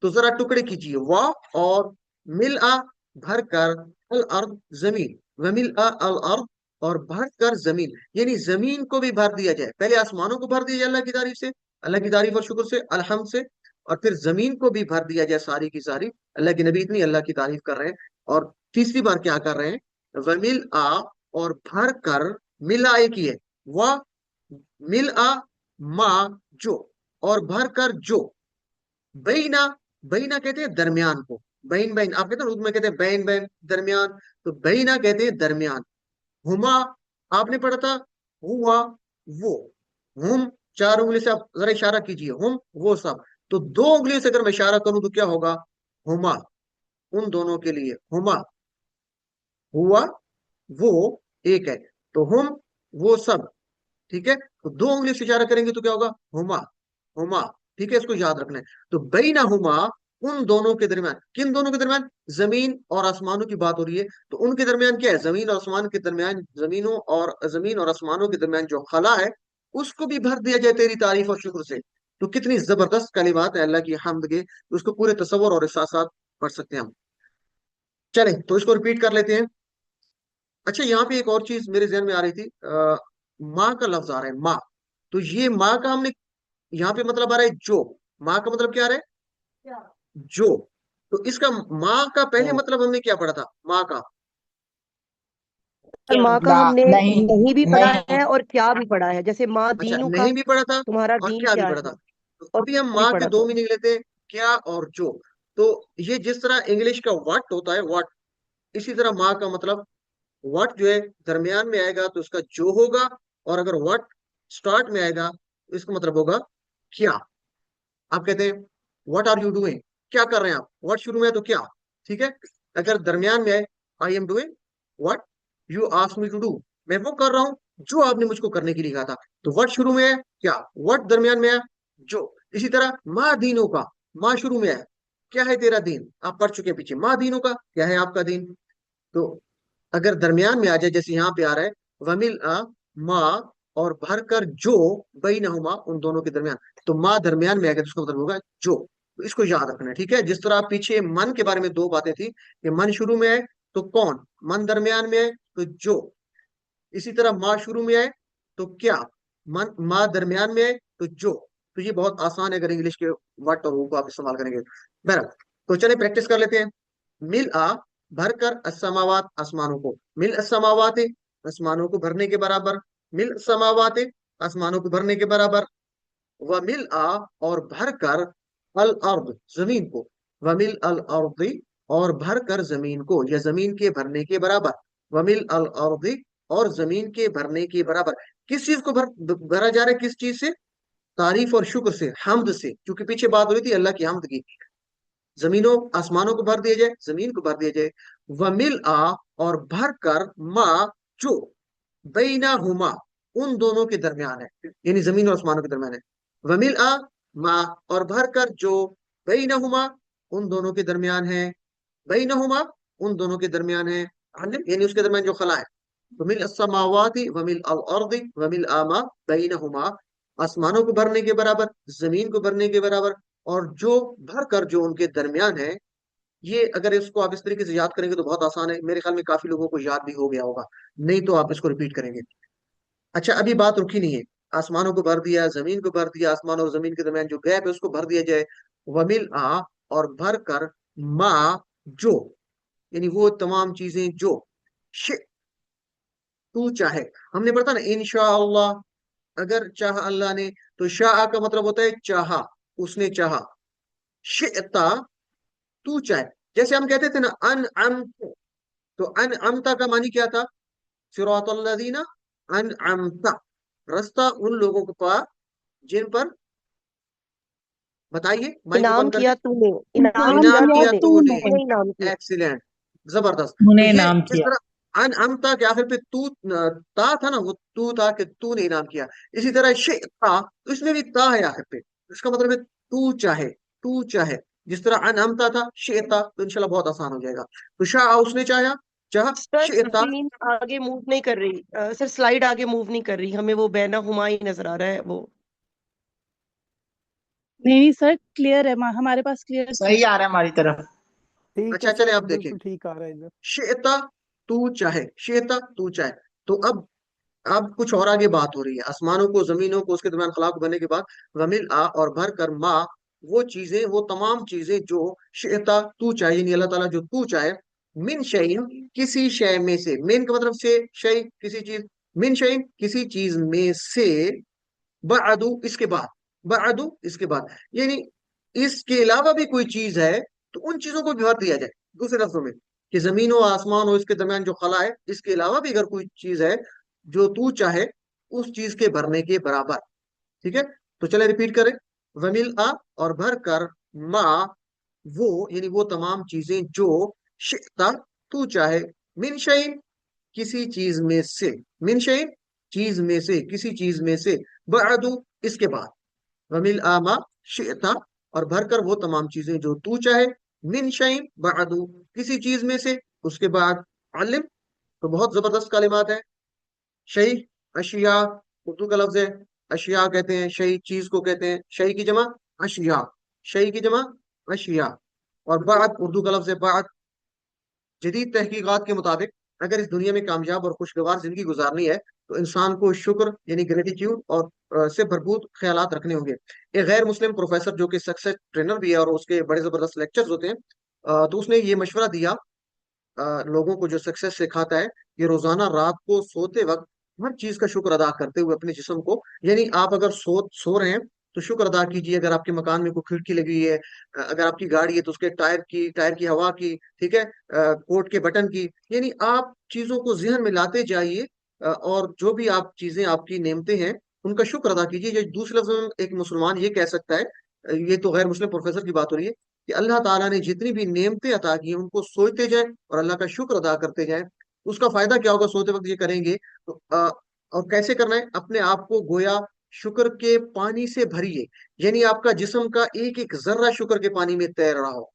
تو ذرا ٹکڑے کیجیے، وا، اور مل آ، بھر کر، الارض، زمین، وملء الارض، اور بھر کر زمین، یعنی زمین کو بھی بھر دیا جائے۔ پہلے آسمانوں کو بھر دیا جائے اللہ کی تعریف سے، اللہ کی تعریف اور شکر سے، الحمد سے، اور پھر زمین کو بھی بھر دیا جائے ساری کی ساری۔ اللہ کے نبی اتنی اللہ کی تعریف کر رہے ہیں، اور تیسری بار کیا کر رہے ہیں؟ ومل آ، اور بھر کر، ملا ایک ہی ہے، وہ مل آ، ما، جو، اور بھر کر جو، بینا، بینا کہتے ہیں درمیان کو، بین بین آپ کہتے ہیں اردو میں کہتے ہیں بین بین درمیان، تو بینا کہتے ہیں درمیان۔ ہما، آپ نے پڑھا تھا ہوا، وہ، ہم، چار انگلی سے آپ ذرا اشارہ کیجئے، ہم وہ سب، تو دو انگلیوں سے اگر میں اشارہ کروں تو کیا ہوگا؟ ہما، ان دونوں کے لیے، ہما، ہوا، وہ ایک ہے، تو ہم وہ سب، ٹھیک ہے؟ تو دو انگلی سے اشارہ کریں گے تو کیا ہوگا؟ ہما، ہما، ٹھیک ہے؟ اس کو یاد رکھنا ہے۔ تو بینہما، ان دونوں کے درمیان، کن دونوں کے درمیان؟ زمین اور آسمانوں کی بات ہو رہی ہے، تو ان کے درمیان کیا ہے؟ زمین اور آسمان کے درمیان، زمین اور آسمانوں کے درمیان جو خلا ہے، اس کو بھی بھر دیا جائے تیری تعریف اور شکر سے۔ تو کتنی زبردست کلمات ہے اللہ کی حمد کے، اس کو پورے تصور اور احساسات پڑھ سکتے ہیں ہم۔ چلیں تو اس کو ریپیٹ کر لیتے ہیں۔ اچھا، یہاں پہ ایک اور چیز میرے ذہن میں آ رہی تھی، ماں کا لفظ آ رہا ہے، ماں، تو یہ ماں کا ہم نے یہاں پہ مطلب آ رہا ہے جو، ماں کا مطلب کیا آ رہا ہے؟ جو، تو اس کا ماں کا پہلے مطلب ہم نے کیا پڑھا تھا؟ ماں کا ماں کا ہم نے نہیں نہیں بھی پڑھا نہیں ہے اور کیا بھی پڑھا ہے. جیسے ماں اچھا دینو کا نہیں بھی پڑھا تھا تمہارا اور دین کیا بھی کیا پڑھا ہے تھا. تو اور ابھی ہم کیا بھی ماں کے پڑھا دو تھا. میننگ لیتے ہیں, کیا اور جو. تو یہ جس طرح انگلش کا واٹ ہوتا ہے واٹ, اسی طرح ماں کا مطلب واٹ جو ہے درمیان میں آئے گا تو اس کا جو ہوگا, اور اگر واٹ اسٹارٹ میں آئے گا تو اس کا مطلب ہوگا کیا. آپ کہتے ہیں واٹ آر یو ڈوئنگ, کیا کر رہے ہیں آپ. واٹ شروع میں ہے تو کیا, ٹھیک ہے. اگر درمیان میں آئے I am doing what you ask me to do, میں وہ کر رہا ہوں جو آپ نے مجھ کو کرنے کے لیے کہا تھا. تو واٹ شروع میں ہے کیا, واٹ درمیان میں ہے جو. اسی طرح ماں دینوں کا, ماں شروع میں ہے کیا ہے تیرا دین, آپ پڑھ چکے ہیں پیچھے. ماں دینوں کا کیا ہے آپ کا دین. تو اگر درمیان میں آ جائے جیسے یہاں پہ آ رہا ہے ومل ماں اور بھر کر جو بینہما, ان دونوں کے درمیان, تو ماں درمیان میں آ گیا تو اس کا مطلب ہوگا جو. تو اس کو یاد رکھنا ہے, ٹھیک ہے. جس طرح پیچھے من کے بارے میں دو باتیں تھی کہ من شروع میں ہے تو کون, من درمیان میں ہے تو جو. اسی طرح ماں شروع میں آئے تو کیا, ماں درمیان میں آئے تو جو. تو یہ بہت آسان ہے اگر انگلش کے وٹ اور وہ کو آپ استعمال کریں گے. بہرحال تو چلیں پریکٹس کر لیتے ہیں. مل بھر کر السماوات, آسمانوں کو. مل السماوات, آسمانوں کو بھرنے کے برابر. مل السماوات, آسمانوں کو بھرنے کے برابر. ومل اور بھر کر الارض, زمین کو. ومل الارض, اور بھر کر زمین کو, یا زمین کے بھرنے کے برابر. ومل الارض, اور زمین کے بھرنے کے برابر. کس چیز کو بھرا جا رہا ہے, کس چیز سے, تعریف اور شکر سے, حمد سے. کیونکہ پیچھے بات ہو رہی تھی اللہ کی حمد کی. زمینوں آسمانوں کو بھر دیا جائے, زمین کو بھر دیا جائے. ومل اور بھر کر ما جو بینہما, ان دونوں کے درمیان ہے, یعنی زمین اور آسمانوں کے درمیان ہے. ومل ما, اور بھر کر جو بینہما, ان دونوں کے درمیان ہے. بینہما, ان دونوں کے درمیان ہے, یعنی اس کے درمیان جو خلا ہے. ومل السماوات ومل الارض ومل ما بینہما, آسمانوں کو بھرنے کے برابر, زمین کو بھرنے کے برابر, اور جو بھر کر جو ان کے درمیان ہے. یہ اگر اس کو آپ اس طریقے سے یاد کریں گے تو بہت آسان ہے. میرے خیال میں کافی لوگوں کو یاد بھی ہو گیا ہوگا, نہیں تو آپ اس کو ریپیٹ کریں گے. اچھا ابھی بات رکی نہیں ہے. آسمانوں کو بھر دیا, زمین کو بھر دیا, آسمان اور زمین کے درمیان جو گیپ ہے اس کو بھر دیا جائے. ومل اور بھر کر ما جو, یعنی وہ تمام چیزیں جو تو چاہے. ہم نے پڑھا نا انشاءاللہ, اگر چاہا اللہ نے, تو شاء کا مطلب ہوتا ہے چاہا, اس نے چاہا. شئتا, تو چاہے. جیسے ہم کہتے تھے نا انعمت, تو انعمتا کا معنی کیا تھا, صراط الذین انعمتا, رستہ ان لوگوں کے پاس جن پر, بتائیے مائک کو انعام بند کر کے. کیا تو نے, انعام انعام کیا کیا تو نے, تو نے, تو نے انعام کیا. ایکسیلنٹ, زبردست. تو انہیں یہ نام جس کیا. طرح انعمتا کے آخر پہ تو تا تھا نا, وہ تو تھا کہ تو نے انعام کیا. اسی طرح شئتا, تو اس میں بھی تا ہے آخر پہ, اس کا مطلب ہے تو چاہے, تو چاہے. جس طرح انعمتا تھا شئتا, تو انشاءاللہ بہت آسان ہو جائے گا. تو شاء اس نے چاہا, چاہا. سر شئتا, اسکرین آگے موو نہیں کر رہی, سر سلائیڈ آگے موو نہیں کر رہی, ہمیں وہ بینہما ہی نظر آ رہا ہے وہ. نہیں سر کلیئر ہے, ہمارے پاس کلیئر. صحیح آ رہا ہے ہماری طرف. ٹھیک ہے اچھا سر, چلے آپ اب دیکھیں. بالکل ٹھیک آ رہا ہے ادھر. شئتا, تو چاہے. شئتا, تو چاہے. تو اب کچھ اور آگے بات ہو رہی ہے. آسمانوں کو, زمینوں کو, اس کے درمیان خلا کو بننے کے بعد ومل اور بھر کر ما, وہ چیزیں, وہ تمام چیزیں جو شئتا, تو چاہے, یعنی اللہ تعالیٰ جو تو چاہے. من شیئن, کسی شے میں سے. من کا مطلب سے, شے کسی چیز. من شیئن, کسی چیز میں سے. بعدو, اس کے بعد. بعدو, اس کے بعد, یعنی اس کے علاوہ بھی کوئی چیز ہے تو ان چیزوں کو بھی بھر دیا جائے. دوسرے لفظوں میں کہ زمین و آسمان اور اس کے درمیان جو خلا ہے, اس کے علاوہ بھی اگر کوئی چیز ہے جو تو چاہے, اس چیز کے بھرنے کے برابر. ٹھیک ہے, تو چلے ریپیٹ کریں. ومل اور بھر کر ما, وہ یعنی وہ تمام چیزیں جو شئتا, تو چاہے. من شیئن, کسی چیز میں سے. من شیئن, چیز میں سے, کسی چیز میں سے. بعدو, اس کے بعد. ومل ما شئتا, اور بھر کر وہ تمام چیزیں جو تو چاہے. من شیئن بعدو, کسی چیز میں سے, اس کے بعد. علم, تو بہت زبردست کلمات ہے. شیء, اشیاء, اردو کا لفظ ہے. اشیاء کہتے ہیں, شیء چیز کو کہتے ہیں. شیء کی جمع اشیاء, شیء کی جمع اشیاء. اور بعد, اردو کا لفظ ہے بعد. جدید تحقیقات کے مطابق اگر اس دنیا میں کامیاب اور خوشگوار زندگی گزارنی ہے تو انسان کو شکر یعنی گریٹیٹیوڈ اور سے بھرپور خیالات رکھنے ہوں گے. ایک غیر مسلم پروفیسر جو کہ سکسیس ٹرینر بھی ہے اور اس کے بڑے زبردست لیکچرز ہوتے ہیں, تو اس نے یہ مشورہ دیا लोगों को जो सक्सेस सिखाता है, ये रोजाना रात को सोते वक्त हर चीज का शुक्र अदा करते हुए अपने जिस्म को, यानी आप अगर सो रहे हैं तो शुक्र अदा कीजिए। अगर आपके मकान में कोई खिड़की लगी हुई है, अगर आपकी गाड़ी है तो उसके टायर की हवा की, ठीक है, कोट के बटन की, यानी आप चीजों को जहन में लाते जाइए। और जो भी आप चीजें आपकी नेमतें हैं उनका शुक्र अदा कीजिए। जो दूसरे लफ्ज़ों में एक मुसलमान ये कह सकता है, ये तो गैर मुस्लिम प्रोफेसर की बात हो रही है, कि अल्लाह ताला ने जितनी भी नेमतें अता की हैं उनको सोचते जाएं और अल्लाह का शुक्र अदा करते जाएं। उसका फायदा क्या होगा? सोते वक्त ये करेंगे तो और कैसे करना है? अपने आप को गोया शुक्र के पानी से भरिए, यानी आपका जिस्म का एक एक जर्रा शुक्र के पानी में तैर रहा हो।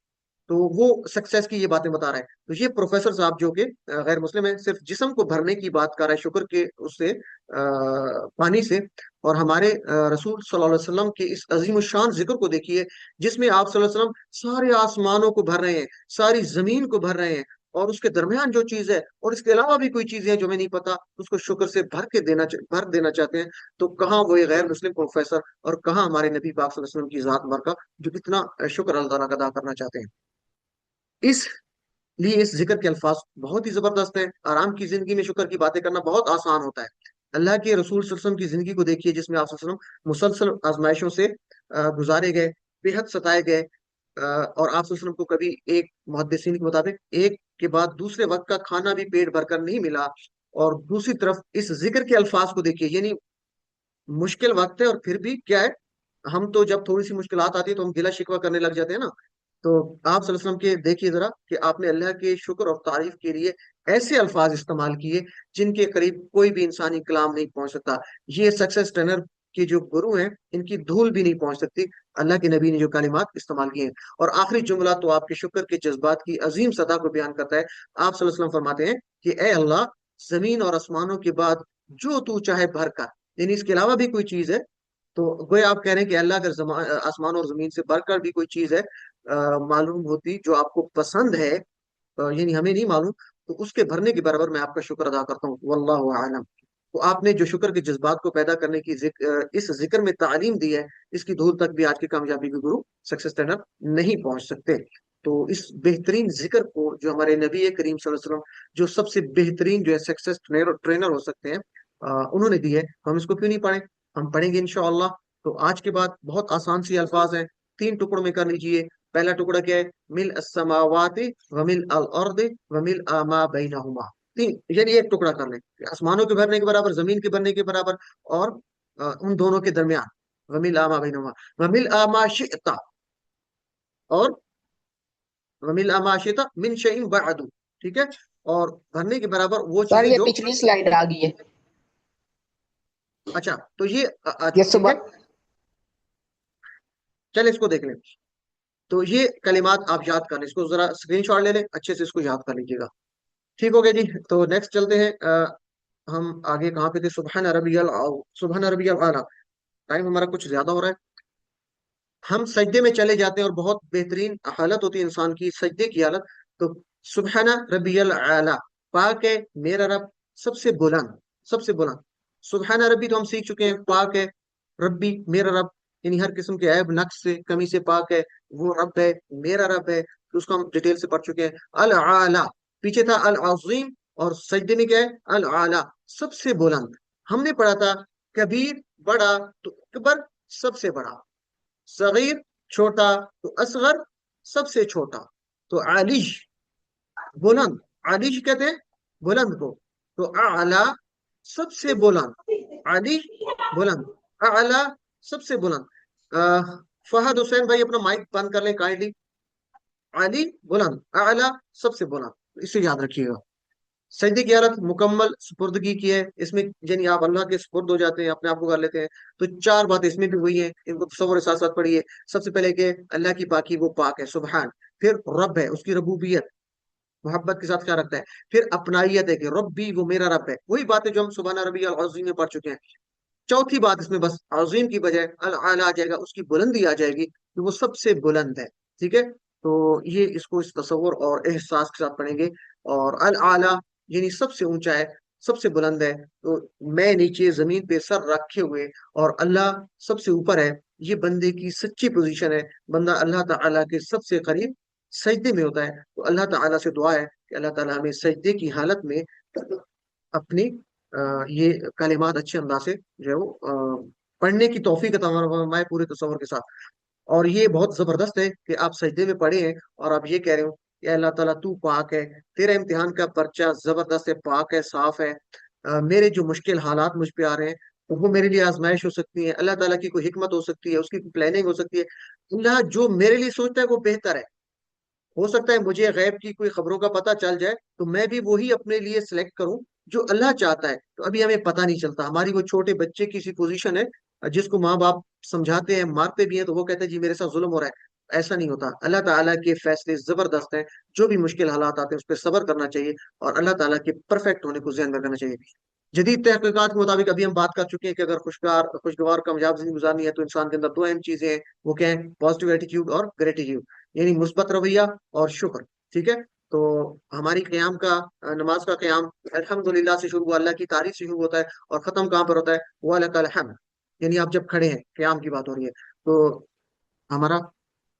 तो वो सक्सेस की ये बातें बता रहा है। तो ये प्रोफेसर साहब जो कि गैर मुस्लिम है, सिर्फ जिस्म को भरने की बात कर रहा है शुक्र के उससे, पानी से। और हमारे रसूल सल्लल्लाहु अलैहि वसल्लम के इस अजीम शान जिक्र को देखिए, जिसमें आप सल्लल्लाहु अलैहि वसल्लम सारे आसमानों को भर रहे हैं, सारी जमीन को भर रहे हैं, और उसके दरमियान जो चीज है और इसके अलावा भी कोई चीजें हैं जो हमें नहीं पता, उसको शुक्र से भर देना चाहते हैं। तो कहाँ वो ये गैर मुस्लिम प्रोफेसर और कहाँ हमारे नबी पाक सल्लल्लाहु अलैहि वसल्लम की जात बारका जो इतना शुक्र अल्लाह ताला का अदा करना चाहते हैं। इसलिए इस जिक्र के अल्फाज बहुत ही जबरदस्त है। आराम की जिंदगी में शुक्र की बातें करना बहुत आसान होता है। अल्लाह के रसूल सल्लल्लाहु अलैहि वसल्लम की जिंदगी को देखिए, जिसमें आप सल्लल्लाहु अलैहि वसल्लम मुसलसल आजमाइशों से गुजारे गए, बेहद सताए गए, और आप सल्लल्लाहु अलैहि वसल्लम को कभी एक मुहद्दिसीन के मुताबिक एक के बाद दूसरे वक्त का खाना भी पेट भरकर नहीं मिला। और दूसरी तरफ इस जिक्र के अल्फाज को देखिए, यानी मुश्किल वक्त है और फिर भी क्या है, हम तो जब थोड़ी सी मुश्किलात आती है तो हम गिला शिकवा करने लग जाते हैं ना। तो आप सल्लल्लाहु अलैहि वसल्लम के देखिए जरा कि आपने अल्लाह के शुक्र और तारीफ के लिए ऐसे अल्फाज इस्तेमाल किए जिनके करीब कोई भी इंसानी कलाम नहीं पहुंच सकता। ये सक्सेस ट्रेनर के जो गुरु हैं इनकी धूल भी नहीं पहुंच सकती अल्लाह के नबी ने जो कलिमात इस्तेमाल किए हैं। और आखिरी जुमला तो आपके शुक्र के जज्बात की अजीम सतह को बयान करता है। आप सल्लल्लाहु अलैहि वसल्लम फरमाते हैं कि ए अल्लाह, जमीन और आसमानों के बाद जो तू चाहे भर कर, यानी इसके अलावा भी कोई चीज है तो गोया आप कह रहे हैं कि अल्लाह अगर आसमान और जमीन से बढ़कर भी कोई चीज है मालूम होती जो आपको पसंद है, यानी हमें नहीं मालूम, तो उसके भरने के बराबर मैं आपका शुक्र अदा करता हूँ, वल्लाहु आलम। तो आपने जो शुक्र के जज्बात को पैदा करने की इस जिक्र में तालीम दी है, इसकी धूल तक भी आज की कामयाबी के गुरु सक्सेस ट्रेनर नहीं पहुंच सकते। तो इस बेहतरीन जिक्र को जो हमारे नबी करीम सल्लल्लाहु अलैहि वसल्लम, जो सबसे बेहतरीन जो है सक्सेस ट्रेनर हो सकते हैं, उन्होंने दी है, हम इसको क्यों नहीं पढ़े? हम पढ़ेंगे इंशाअल्लाह। तो आज के बाद बहुत आसान सी अल्फाज हैं, 3 टुकड़ों में कर लीजिए। पहला टुकड़ा क्या है? मिल अस्समावाति व मिल अल अर्द व मिल मा बैनहुमा। तीन, यानी एक टुकड़ा कर लें, आसमानों के भरने के बराबर, जमीन के भरने के बराबर, और उन दोनों के दरमियान, व मिल मा बैनहुमा, व मिल मा शिअता, और व मिल मा शिअता मिन शैइन बअदु, ठीक है। और भरने के बराबर वो सर चीजें ये जो, पिछली स्लाइड आ गई है। अच्छा तो ये ये ठीक है, सुबह चल इसको देख लें। तो ये कलिमात आप याद कर लें, इसको जरा स्क्रीनशॉट ले लें, अच्छे से इसको याद कर लीजिएगा। ठीक हो गया जी। तो नेक्स्ट चलते हैं, हम आगे कहाँ पे थे? सुबहान रबियल आला। टाइम हमारा कुछ ज्यादा हो रहा है, हम सजदे में चले जाते हैं और बहुत बेहतरीन हालत होती है इंसान की सजदे की हालत। तो सुबहाना रबियल आला, पाक है मेरा रब सबसे बुलंद, सबसे बुलंद। सुबहाना रबी तो हम सीख चुके हैं, पाक है रब्बी मेरा रब, यानी हर किस्म के ऐब नक्स से कमी से पाक है, वो रब है, मेरा रब है, तो उसको हम डिटेल से पढ़ चुके हैं। अल आला, पीछे था अल अजीम, और सजदे में क्या है? अल आला, सबसे बुलंद। हमने पढ़ा था कबीर बड़ा, तो अकबर सबसे बड़ा, सगीर छोटा, तो असगर सबसे छोटा, तो आलिश बुलंद, आलिश कहते हैं बुलंद को। तो आला सबसे बुलंद, आली बुलंद, आला सबसे बुलंद। फहद हुसैन भाई अपना माइक बंद कर लें काइंडली। आली बुलंद, आला सबसे बुलंद, इसे याद रखिएगा। सजदे की हालत मुकम्मल सुपुर्दगी की है, इसमें यानी आप अल्लाह के सुपुर्द हो जाते हैं, अपने आप को कर लेते हैं। तो 4 बातें इसमें भी हुई हैं, इनको तसव्वुर के साथ साथ पढ़िए। सबसे पहले कि अल्लाह की पाकी, वो पाक है, सुबहान। फिर रब है, उसकी रबूबियत, मोहब्बत के साथ क्या रखता है। फिर अपनाइयत है कि रब्बी, वो मेरा रब है, वही बातें जो हम सुबहान रबी अल अज़ीम में पढ़ चुके हैं। चौथी बात इसमें बस अज़ीम की बजाय अल आला आ जाएगा, उसकी बुलंदी आ जाएगी कि वो सबसे बुलंद है, ठीक है। तो ये इसको इस तसव्वुर और एहसास के साथ पढ़ेंगे। और अल आला यानी सबसे ऊंचा है, सबसे बुलंद है। तो मैं नीचे जमीन पे सर रखे हुए और अल्लाह सबसे ऊपर है, ये बंदे की सच्ची पोजीशन है। बंदा अल्लाह ताला के सबसे करीब सजदे में होता है। तो अल्लाह ताला से दुआ है کہ اللہ تعالیٰ ہمیں سجدے کی حالت میں اپنی یہ کلمات اچھے انداز سے جو ہے وہ پڑھنے کی توفیق عطا فرمائے پورے تصور کے ساتھ. اور یہ بہت زبردست ہے کہ آپ سجدے میں پڑھے ہیں اور آپ یہ کہہ رہے ہو کہ اللہ تعالیٰ تو پاک ہے، تیرا امتحان کا پرچہ زبردست ہے، پاک ہے، صاف ہے. میرے جو مشکل حالات مجھ پہ آ رہے ہیں وہ میرے لیے آزمائش ہو سکتی ہے، اللہ تعالیٰ کی کوئی حکمت ہو سکتی ہے، اس کی کوئی پلاننگ ہو سکتی ہے. اللہ جو میرے لیے سوچتا ہے وہ بہتر ہے. ہو سکتا ہے مجھے غیب کی کوئی خبروں کا پتہ چل جائے تو میں بھی وہی اپنے لیے سلیکٹ کروں جو اللہ چاہتا ہے. تو ابھی ہمیں پتہ نہیں چلتا. ہماری وہ چھوٹے بچے کی سی پوزیشن ہے جس کو ماں باپ سمجھاتے ہیں، مارتے بھی ہیں تو وہ کہتے ہیں جی میرے ساتھ ظلم ہو رہا ہے. ایسا نہیں ہوتا. اللہ تعالیٰ کے فیصلے زبردست ہیں. جو بھی مشکل حالات آتے ہیں اس پہ صبر کرنا چاہیے اور اللہ تعالیٰ کے پرفیکٹ ہونے کو ذہن میں رکھنا چاہیے. جدید تحقیقات کے مطابق ابھی ہم بات کر چکے ہیں کہ اگر خوشگوار کامیاب زندگی گزارنی ہے تو انسان کے اندر دو اہم چیزیں ہیں. وہ کیا ہیں؟ پازیٹیو ایٹیٹیوڈ اور گریٹیٹیوڈ، یعنی مثبت رویہ اور شکر. ٹھیک ہے. تو ہماری قیام کا نماز کا قیام الحمدللہ سے شروع ہوا، اللہ کی تعریف سے شروع ہوتا ہے اور ختم کہاں پر ہوتا ہے؟ وہ اللہ کا الحمد. یعنی آپ جب کھڑے ہیں قیام کی بات ہو رہی ہے تو ہمارا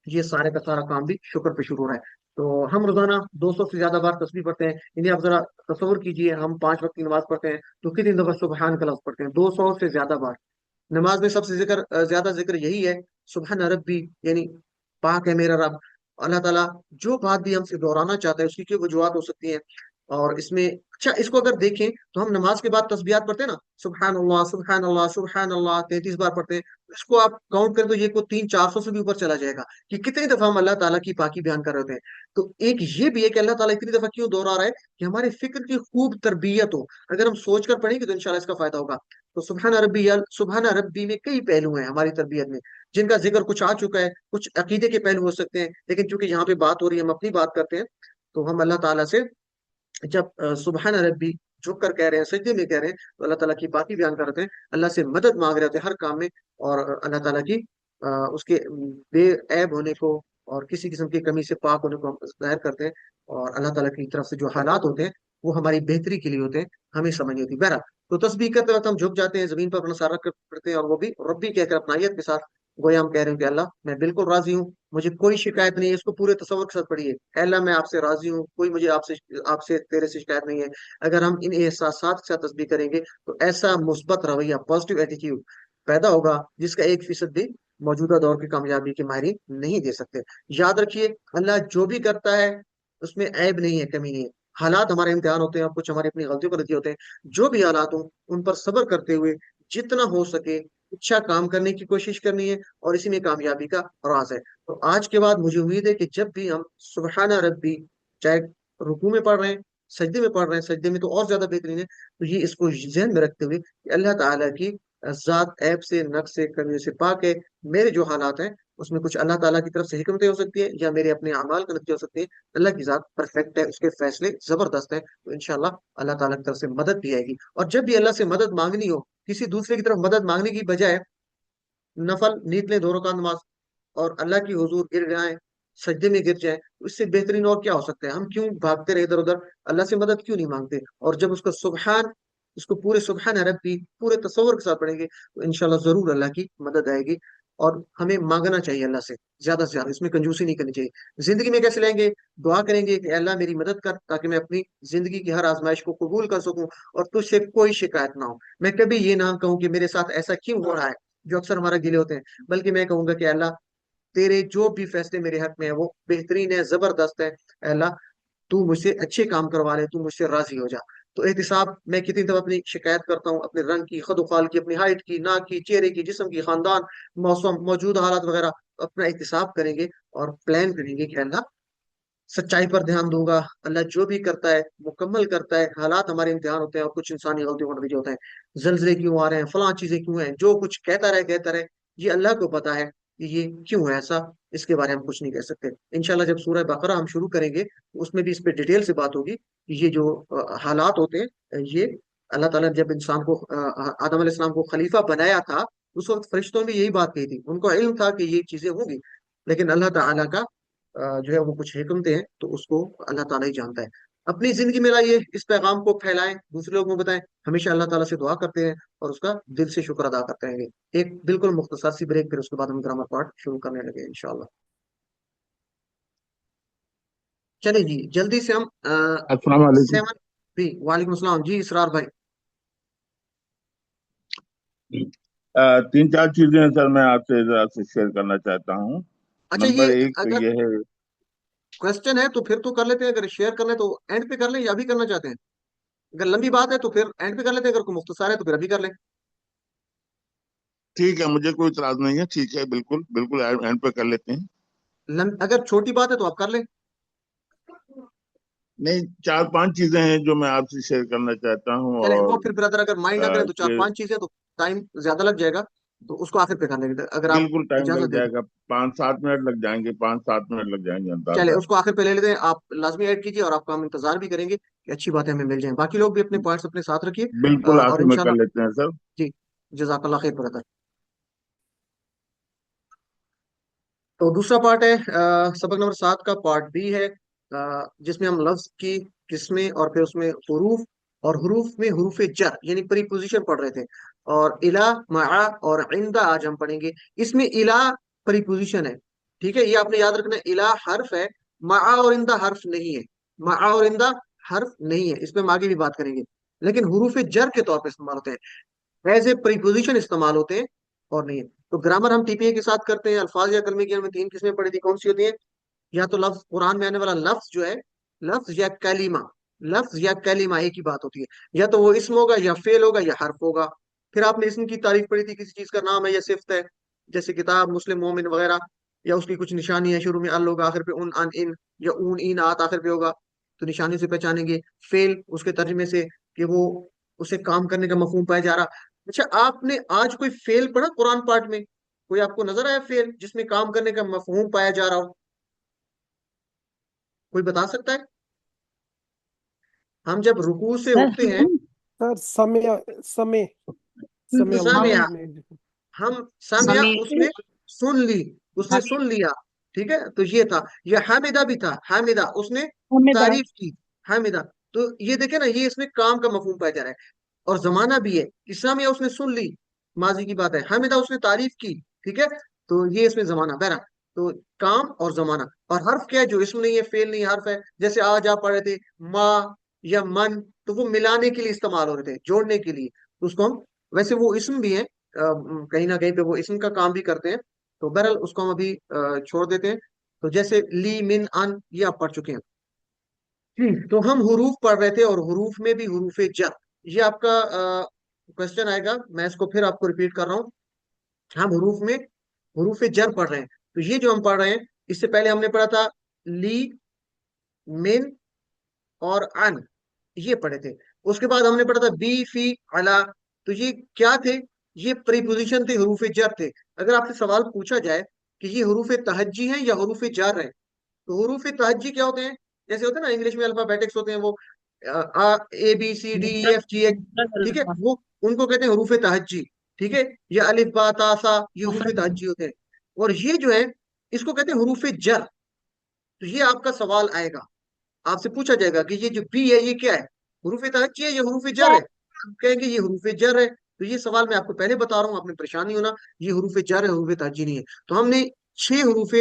یہ سارے کا سارا کام بھی شکر پہ شروع ہو رہا ہے. تو ہم روزانہ 200 سے زیادہ بار تسبیح پڑھتے ہیں. یعنی آپ ذرا تصور کیجئے ہم 5 وقت کی نماز پڑھتے ہیں تو کتنی دفعہ سبحان کا لفظ پڑھتے ہیں؟ 200 سے زیادہ بار. نماز میں سب سے زیادہ ذکر یہی ہے، سبحان ربی، یعنی پاک ہے میرا رب. اللہ تعالیٰ جو بات بھی ہم سے دہرانا چاہتا ہے اس کی کئی وجوہات ہو سکتی ہیں. اور اس میں اچھا اس کو اگر دیکھیں تو ہم نماز کے بعد تسبیحات پڑھتے ہیں نا، سبحان اللہ سبحان اللہ سبحان اللہ 33 بار پڑھتے ہیں. اس کو آپ کاؤنٹ کریں تو یہ کو 300-400 سے بھی اوپر چلا جائے گا کہ کتنی دفعہ ہم اللہ تعالیٰ کی پاکی بیان کر رہے ہوتے ہیں. تو ایک یہ بھی ہے کہ اللہ تعالیٰ اتنی دفعہ کیوں دوہرا رہا ہے کہ ہمارے فکر کی خوب تربیت ہو. اگر ہم سوچ کر پڑھیں گے تو انشاءاللہ اس کا فائدہ ہوگا. تو سبحان ربی میں کئی پہلو ہیں ہماری تربیت میں جن کا ذکر کچھ آ چکا ہے. کچھ عقیدے کے پہلو ہو سکتے ہیں لیکن چونکہ یہاں پہ بات ہو رہی ہے، ہم اپنی بات کرتے ہیں. تو ہم اللہ تعالیٰ سے جب سبحان ربی جھک کر کہہ رہے ہیں، سجدے میں کہہ رہے ہیں، تو اللہ تعالیٰ کی پاکی بیان کر رہے ہیں، اللہ سے مدد مانگ رہے ہیں ہر کام میں. اور اللہ تعالیٰ کی اس کے بے عیب ہونے کو اور کسی قسم کی کمی سے پاک ہونے کو ہم ظاہر کرتے ہیں. اور اللہ تعالیٰ کی طرف سے جو حالات ہوتے ہیں وہ ہماری بہتری کے لیے ہوتے ہیں، ہمیں سمجھ نہیں ہوتی. بہرحال تو تسبیح کرتے وقت ہم جھک جاتے ہیں، زمین پر اپنا سارا پڑھتے ہیں اور وہ بھی ربی کہہ کر اپنائیت کے ساتھ گویا ہم کہہ رہے ہیں کہ اللہ میں بالکل راضی ہوں، مجھے کوئی شکایت نہیں ہے. اس کو پورے تصور کے ساتھ پڑھیے. اے اللہ میں آپ سے راضی ہوں، کوئی مجھے آپ سے تیرے سے شکایت نہیں ہے. اگر ہم ان احساسات کے ساتھ تسبیح کریں گے تو ایسا مثبت رویہ، پازیٹیو ایٹیٹیوڈ پیدا ہوگا جس کا 1% بھی موجودہ دور کی کامیابی کے ماہرین نہیں دے سکتے. یاد رکھیے اللہ جو بھی کرتا ہے اس میں عیب نہیں ہے، کمی نہیں ہے. حالات ہمارے امتحان ہوتے ہیں اور کچھ ہماری اپنی غلطیوں پر نتیجے ہوتے ہیں. جو بھی حالات ہوں ان پر صبر کرتے ہوئے جتنا ہو سکے اچھا کام کرنے کی کوشش کرنی ہے اور اسی میں کامیابی کا راز ہے. تو آج کے بعد مجھے امید ہے کہ جب بھی ہم سبحان ربی، چاہے رکوع میں پڑھ رہے ہیں، سجدے میں پڑھ رہے ہیں، سجدے میں تو اور زیادہ بہترین ہے، تو یہ اس کو ذہن میں رکھتے ہوئے کہ اللہ تعالیٰ کی ذات عیب سے، نقص سے، کمیوں سے پاک ہے. میرے جو حالات ہیں اس میں کچھ اللہ تعالیٰ کی طرف سے حکمتیں ہو سکتی ہیں یا میرے اپنے اعمال کا نتیجہ ہو سکتی ہیں. اللہ کی ذات پرفیکٹ ہے، اس کے فیصلے زبردست ہیں. تو انشاءاللہ اللہ تعالیٰ کی طرف سے مدد بھی آئے گی. اور جب بھی اللہ سے مدد مانگنی ہو، کسی دوسرے کی طرف مدد مانگنے کی بجائے نفل نیت لیں 2 رکعت نماز اور اللہ کی حضور گر جائیں، سجدے میں گر جائیں. اس سے بہترین اور کیا ہو سکتا ہے؟ ہم کیوں بھاگتے رہے ادھر ادھر؟ اللہ سے مدد کیوں نہیں مانگتے؟ اور جب اس کو پورے سبحان ربی پورے تصور کے ساتھ پڑھیں گے تو انشاءاللہ ضرور اللہ کی مدد آئے گی. اور ہمیں مانگنا چاہیے اللہ سے زیادہ سے زیادہ، اس میں کنجوسی نہیں کرنی چاہیے. زندگی میں کیسے لیں گے؟ دعا کریں گے کہ اللہ میری مدد کر تاکہ میں اپنی زندگی کی ہر آزمائش کو قبول کر سکوں اور تجھ سے کوئی شکایت نہ ہو. میں کبھی یہ نہ کہوں کہ میرے ساتھ ایسا کیوں ہو رہا ہے، جو اکثر ہمارا گلے ہوتے ہیں، بلکہ میں کہوں گا کہ اللہ تیرے جو بھی فیصلے میرے حق میں ہیں وہ بہترین ہے، زبردست ہے. اے اللہ تو مجھ سے اچھے کام کروا لے، تو مجھ سے راضی ہو جا. تو احتساب میں کتنی دفعہ اپنی شکایت کرتا ہوں، اپنے رنگ کی، خد و خال کی، اپنی ہائٹ کی، ناک کی، چہرے کی، جسم کی، خاندان، موسم، موجودہ حالات وغیرہ. اپنا احتساب کریں گے اور پلان کریں گے کہ اللہ سچائی پر دھیان دوں گا. اللہ جو بھی کرتا ہے مکمل کرتا ہے. حالات ہمارے امتحان ہوتے ہیں اور کچھ انسانی غلطیوں کا نتیجہ ہوتا ہے. زلزلے کیوں آ رہے ہیں، فلاں چیزیں کیوں ہیں، جو کچھ کہتا رہے یہ اللہ کو پتا ہے کہ یہ کیوں ہے ایسا. اس کے بارے میں ہم کچھ نہیں کہہ سکتے. انشاءاللہ جب سورہ بقرہ ہم شروع کریں گے اس میں بھی اس پہ ڈیٹیل سے بات ہوگی کہ یہ جو حالات ہوتے ہیں، یہ اللہ تعالیٰ نے جب انسان کو آدم علیہ السلام کو خلیفہ بنایا تھا اس وقت فرشتوں نے یہی بات کہی تھی. ان کو علم تھا کہ یہ چیزیں ہوں گی، لیکن اللہ تعالیٰ کا جو ہے وہ کچھ حکمتیں ہیں تو اس کو اللہ تعالیٰ ہی جانتا ہے. اپنی زندگی میں لائیے، اس پیغام کو پھیلائیں، دوسرے لوگوں کو بتائیں. ہمیشہ اللہ تعالیٰ سے دعا کرتے ہیں اور اس کا دل سے شکر ادا کرتے رہیں گے. ایک بالکل مختصر سی بریک، پھر اس کے بعد ہم گرامر پارٹ شروع کرنے لگے انشاءاللہ. चले जी जल्दी से हम अस्सलाम वालेकुम। 7B। वालेकुम अस्सलाम जी इसरार भाई। तीन चार चीजें हैं सर, मैं आपसे जरा से शेयर करना चाहता हूँ। अच्छा ये नंबर एक तो अगर ये है, क्वेश्चन है तो फिर तो कर लेते हैं, अगर शेयर करना है तो एंड पे कर लें, या अभी करना चाहते हैं? अगर लंबी बात है तो फिर एंड पे कर लेते हैं, अगर कोई मुख्तसर है तो फिर अभी कर लें। ठीक है, मुझे कोई इतराज नहीं है, ठीक है, बिल्कुल बिल्कुल एंड पे कर लेते हैं। अगर छोटी बात है तो आप कर लें। नहीं, चार पांच चीजें हैं जो मैं आपसे शेयर करना चाहता हूँ, चले वो और फिर ब्रदर अगर माइंड ना करें तो चार कि पांच चीजें तो टाइम ज्यादा लग जाएगा, तो उसको आखिर पे कर लेंगे अगर आप बिल्कुल टाइम इजाजत लग दे दें। जाएगा, 5-7 मिनट लग जाएंगे, 5-7 मिनट लग जाएंगे चले अंदाजा। उसको आखिर पे ले लेते हैं, आप लाजमी ऐड कीजिए और आपका हम इंतजार भी करेंगे कि अच्छी बातें हमें मिल जाएं। बाकी लोग भी अपने पॉइंट्स अपने साथ रखिए बिल्कुल और आखिर में कर इंशाल्लाह। लेते हैं सर। जी जज़ाकल्लाह खैर ब्रदर। तो दूसरा पार्ट है सबक नंबर 7 का पार्ट बी है, जिसमें हम लफ्ज की किस्में और फिर उसमें हुरूफ, और हुरूफ में हुरूफ जर यानी प्रीपोजिशन पढ़ रहे थे, और इला मआ और इंदा आज हम पढ़ेंगे। इसमें इला प्रीपोजिशन है, ठीक है, ये आपने याद रखना है। इला हर्फ है, मआ और इंदा हर्फ नहीं है। मआ और इंदा हर्फ नहीं है, इस पे हम आगे भी बात करेंगे, लेकिन हुरूफ जर के तौर पर इस्तेमाल होते हैं, एज ए प्रीपोजिशन इस्तेमाल होते हैं और नहीं है। तो ग्रामर हम टीपीए के साथ करते हैं। अल्फाज या कलमे की हमने 3 किस्में पढ़ी थी, कौन सी होती है? या तो लफ्ज कुरान में आने वाला लफ्ज जो है, लफ्ज या कलीमा, लफ्ज या कलीमा एक ही बात होती है। या तो वो इसम होगा या फेल होगा या हर्फ होगा। फिर आपने इसम की तारीफ पढ़ी थी, किसी चीज का नाम है या सिफ्त है, जैसे किताब, मुस्लिम, मोमिन वगैरह, या उसकी कुछ निशानी है, शुरू में अल होगा, आखिर पे उन अन इन, या ऊन इन आत आखिर पे होगा, तो निशानी से पहचानेंगे। फेल उसके तर्जमे से कि वो उसे काम करने का मफहूम पाया जा रहा। अच्छा आपने आज कोई फेल पढ़ा कुरान पाठ में? कोई आपको नजर आया फेल जिसमें काम करने का मफहूम पाया जा रहा हो? कोई बता सकता है? हम जब रुकू से सर उठते हैं, सर समय समय समय सामिया, नहीं देखो। हम सामिया हमें उसने सुन ली, उसने सुन लिया, ठीक है, तो ये था। ये हामिदा भी था, हामिदा उसने हमेदा तारीफ की, हामिदा। तो ये देखे ना, ये इसमें काम का मफहूम पाया जा रहा है। और जमाना भी है कि सामिया उसने सुन ली, माजी की बात है, हामिदा उसने तारीफ की, ठीक है, तो ये इसमें जमाना बहरा। तो काम और जमाना। और हर्फ क्या है? जो इसमें नहीं है, फेल नहीं, हर्फ है। जैसे आज आप पढ़ रहे थे माँ या मन, तो वो मिलाने के लिए इस्तेमाल हो रहे थे, जोड़ने के लिए, तो उसको हम, वैसे वो इसम भी है, कहीं ना कहीं पे वो इसम का काम भी करते हैं, तो बहरहाल उसको हम अभी छोड़ देते हैं। तो जैसे ली मिन अन, ये आप पढ़ चुके हैं। तो हम हुरूफ पढ़ रहे थे, और हुरूफ में भी हुरूफ जर, ये आपका क्वेश्चन आएगा, मैं इसको फिर आपको रिपीट कर रहा हूँ। हम हुरूफ में हुरूफ जर पढ़ रहे हैं, तो ये जो हम पढ़ रहे हैं, इससे पहले हमने पढ़ा था ली, मिन और अन, ये पढ़े थे। उसके बाद हमने पढ़ा था बी, फी, अला, तो ये क्या थे? ये प्रीपोजिशन थे, हुरूफ जर थे। अगर आपसे सवाल पूछा जाए कि ये हुरूफ तहज्जी हैं या हुरूफ जर है, तो हुरूफ तहज्जी क्या होते हैं? जैसे होते हैं ना इंग्लिश में अल्फाबेटिक्स होते हैं, वो A B C D E F G H, ठीक है, वो उनको कहते हैं हुरूफ तहज्जी, ठीक है। या अलिफ बा ता सा, ये हुरूफ तहज्जी होते हैं। और ये जो है, इसको कहते हैं हुरूफ जर। तो ये आपका सवाल आएगा, आपसे पूछा जाएगा कि ये जो बी है ये क्या है? हुरूफ तहज्जी है या हुरूफ जर है? आप कहेंगे ये हुरूफ जर है। तो ये सवाल मैं आपको पहले बता रहा हूँ, आपने परेशान नहीं होना, ये हुरूफ जर है, हुरूफ तहज्जी नहीं है। तो हमने 6 हुरूफ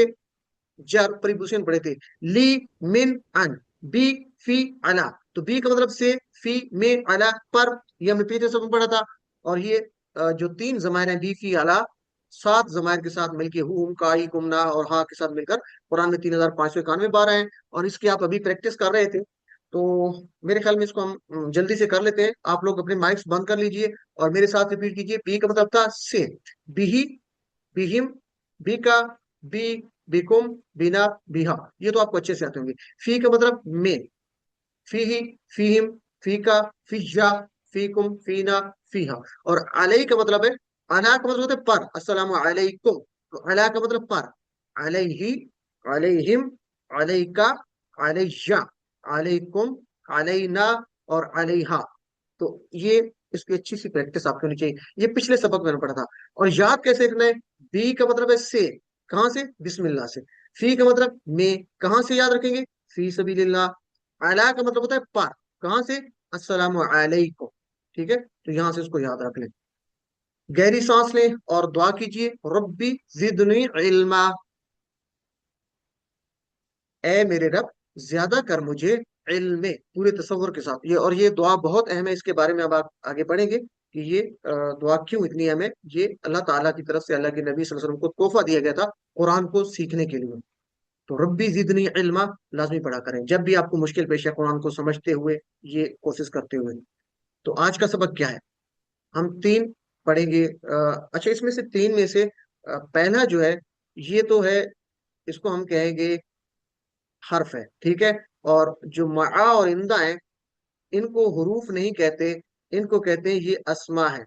जर परिभूषण पढ़े थे। ली, मिन, अन, बी, फी, अला। तो बी का मतलब से, फी में, अला पर, ये हमने पीछे सब पढ़ा था। और ये जो 3 जमायर हैं, बी, फी, अला, 7 जमायर के साथ मिलके हुम, काई, कुमना और हा के साथ मिलकर कुरान में 3591 बार हैं। और इसकी आप अभी प्रैक्टिस कर रहे थे, तो मेरे ख्याल में इसको हम जल्दी से कर लेते हैं। आप लोग अपने माइक्स बंद कर लीजिए और मेरे साथ रिपीट कीजिए। बी का मतलब था से, बिही, बिहिम, बीका, बी, बिकुम, बिना, बिहा, ये तो आपको अच्छे से आते होंगे। फी का मतलब में, फीही, फीहिम, फीका, फिजा, फीकुम, फीना, फीहा। और अलई का मतलब है, अला का मतलब होता है पर, अस्सलामु अलैकुम, तो अला का मतलब पर, अलैहि, अलैहिम, अलैका, अलैया, अलैकुम, अलैना और अलैहा। तो ये, इसकी अच्छी सी प्रैक्टिस आपको होनी चाहिए। ये पिछले सबक में पढ़ा था। और याद कैसे रखना है? बी का मतलब है से, कहां से? बिस्मिल्लाह से। फी का मतलब में, कहां से याद रखेंगे? फी सबीलिल्लाह। अला का मतलब होता है पर, कहां से? अस्सलामु अलैकुम, ठीक है, तो यहां से उसको याद रख लें। गहरी सांस लें और दुआ कीजिए, रब्बी जिदनी इल्मा, ए मेरे रब ज्यादा कर मुझे इल्म में, पूरे तसव्वुर के साथ। ये और ये दुआ बहुत अहम है, इसके बारे में अब आप आगे पढ़ेंगे कि ये दुआ क्यों इतनी अहम है। ये अल्लाह ताला की तरफ से अल्लाह के नबी सल्लल्लाहु अलैहि वसल्लम को तोहफा दिया गया था कुरान को सीखने के लिए। तो रब्बी जिदनी इल्मा लाजमी पढ़ा करें जब भी आपको मुश्किल पेश है, कुरान को समझते हुए, ये कोशिश करते हुए। तो आज का सबक क्या है, हम तीन पढ़ेंगे। अच्छा, इसमें से तीन में से पहला जो है, ये तो है, इसको हम कहेंगे हर्फ है, ठीक है। और जो मआ और इंदा है, इनको हुरूफ नहीं कहते, इनको कहते हैं ये अस्मा है।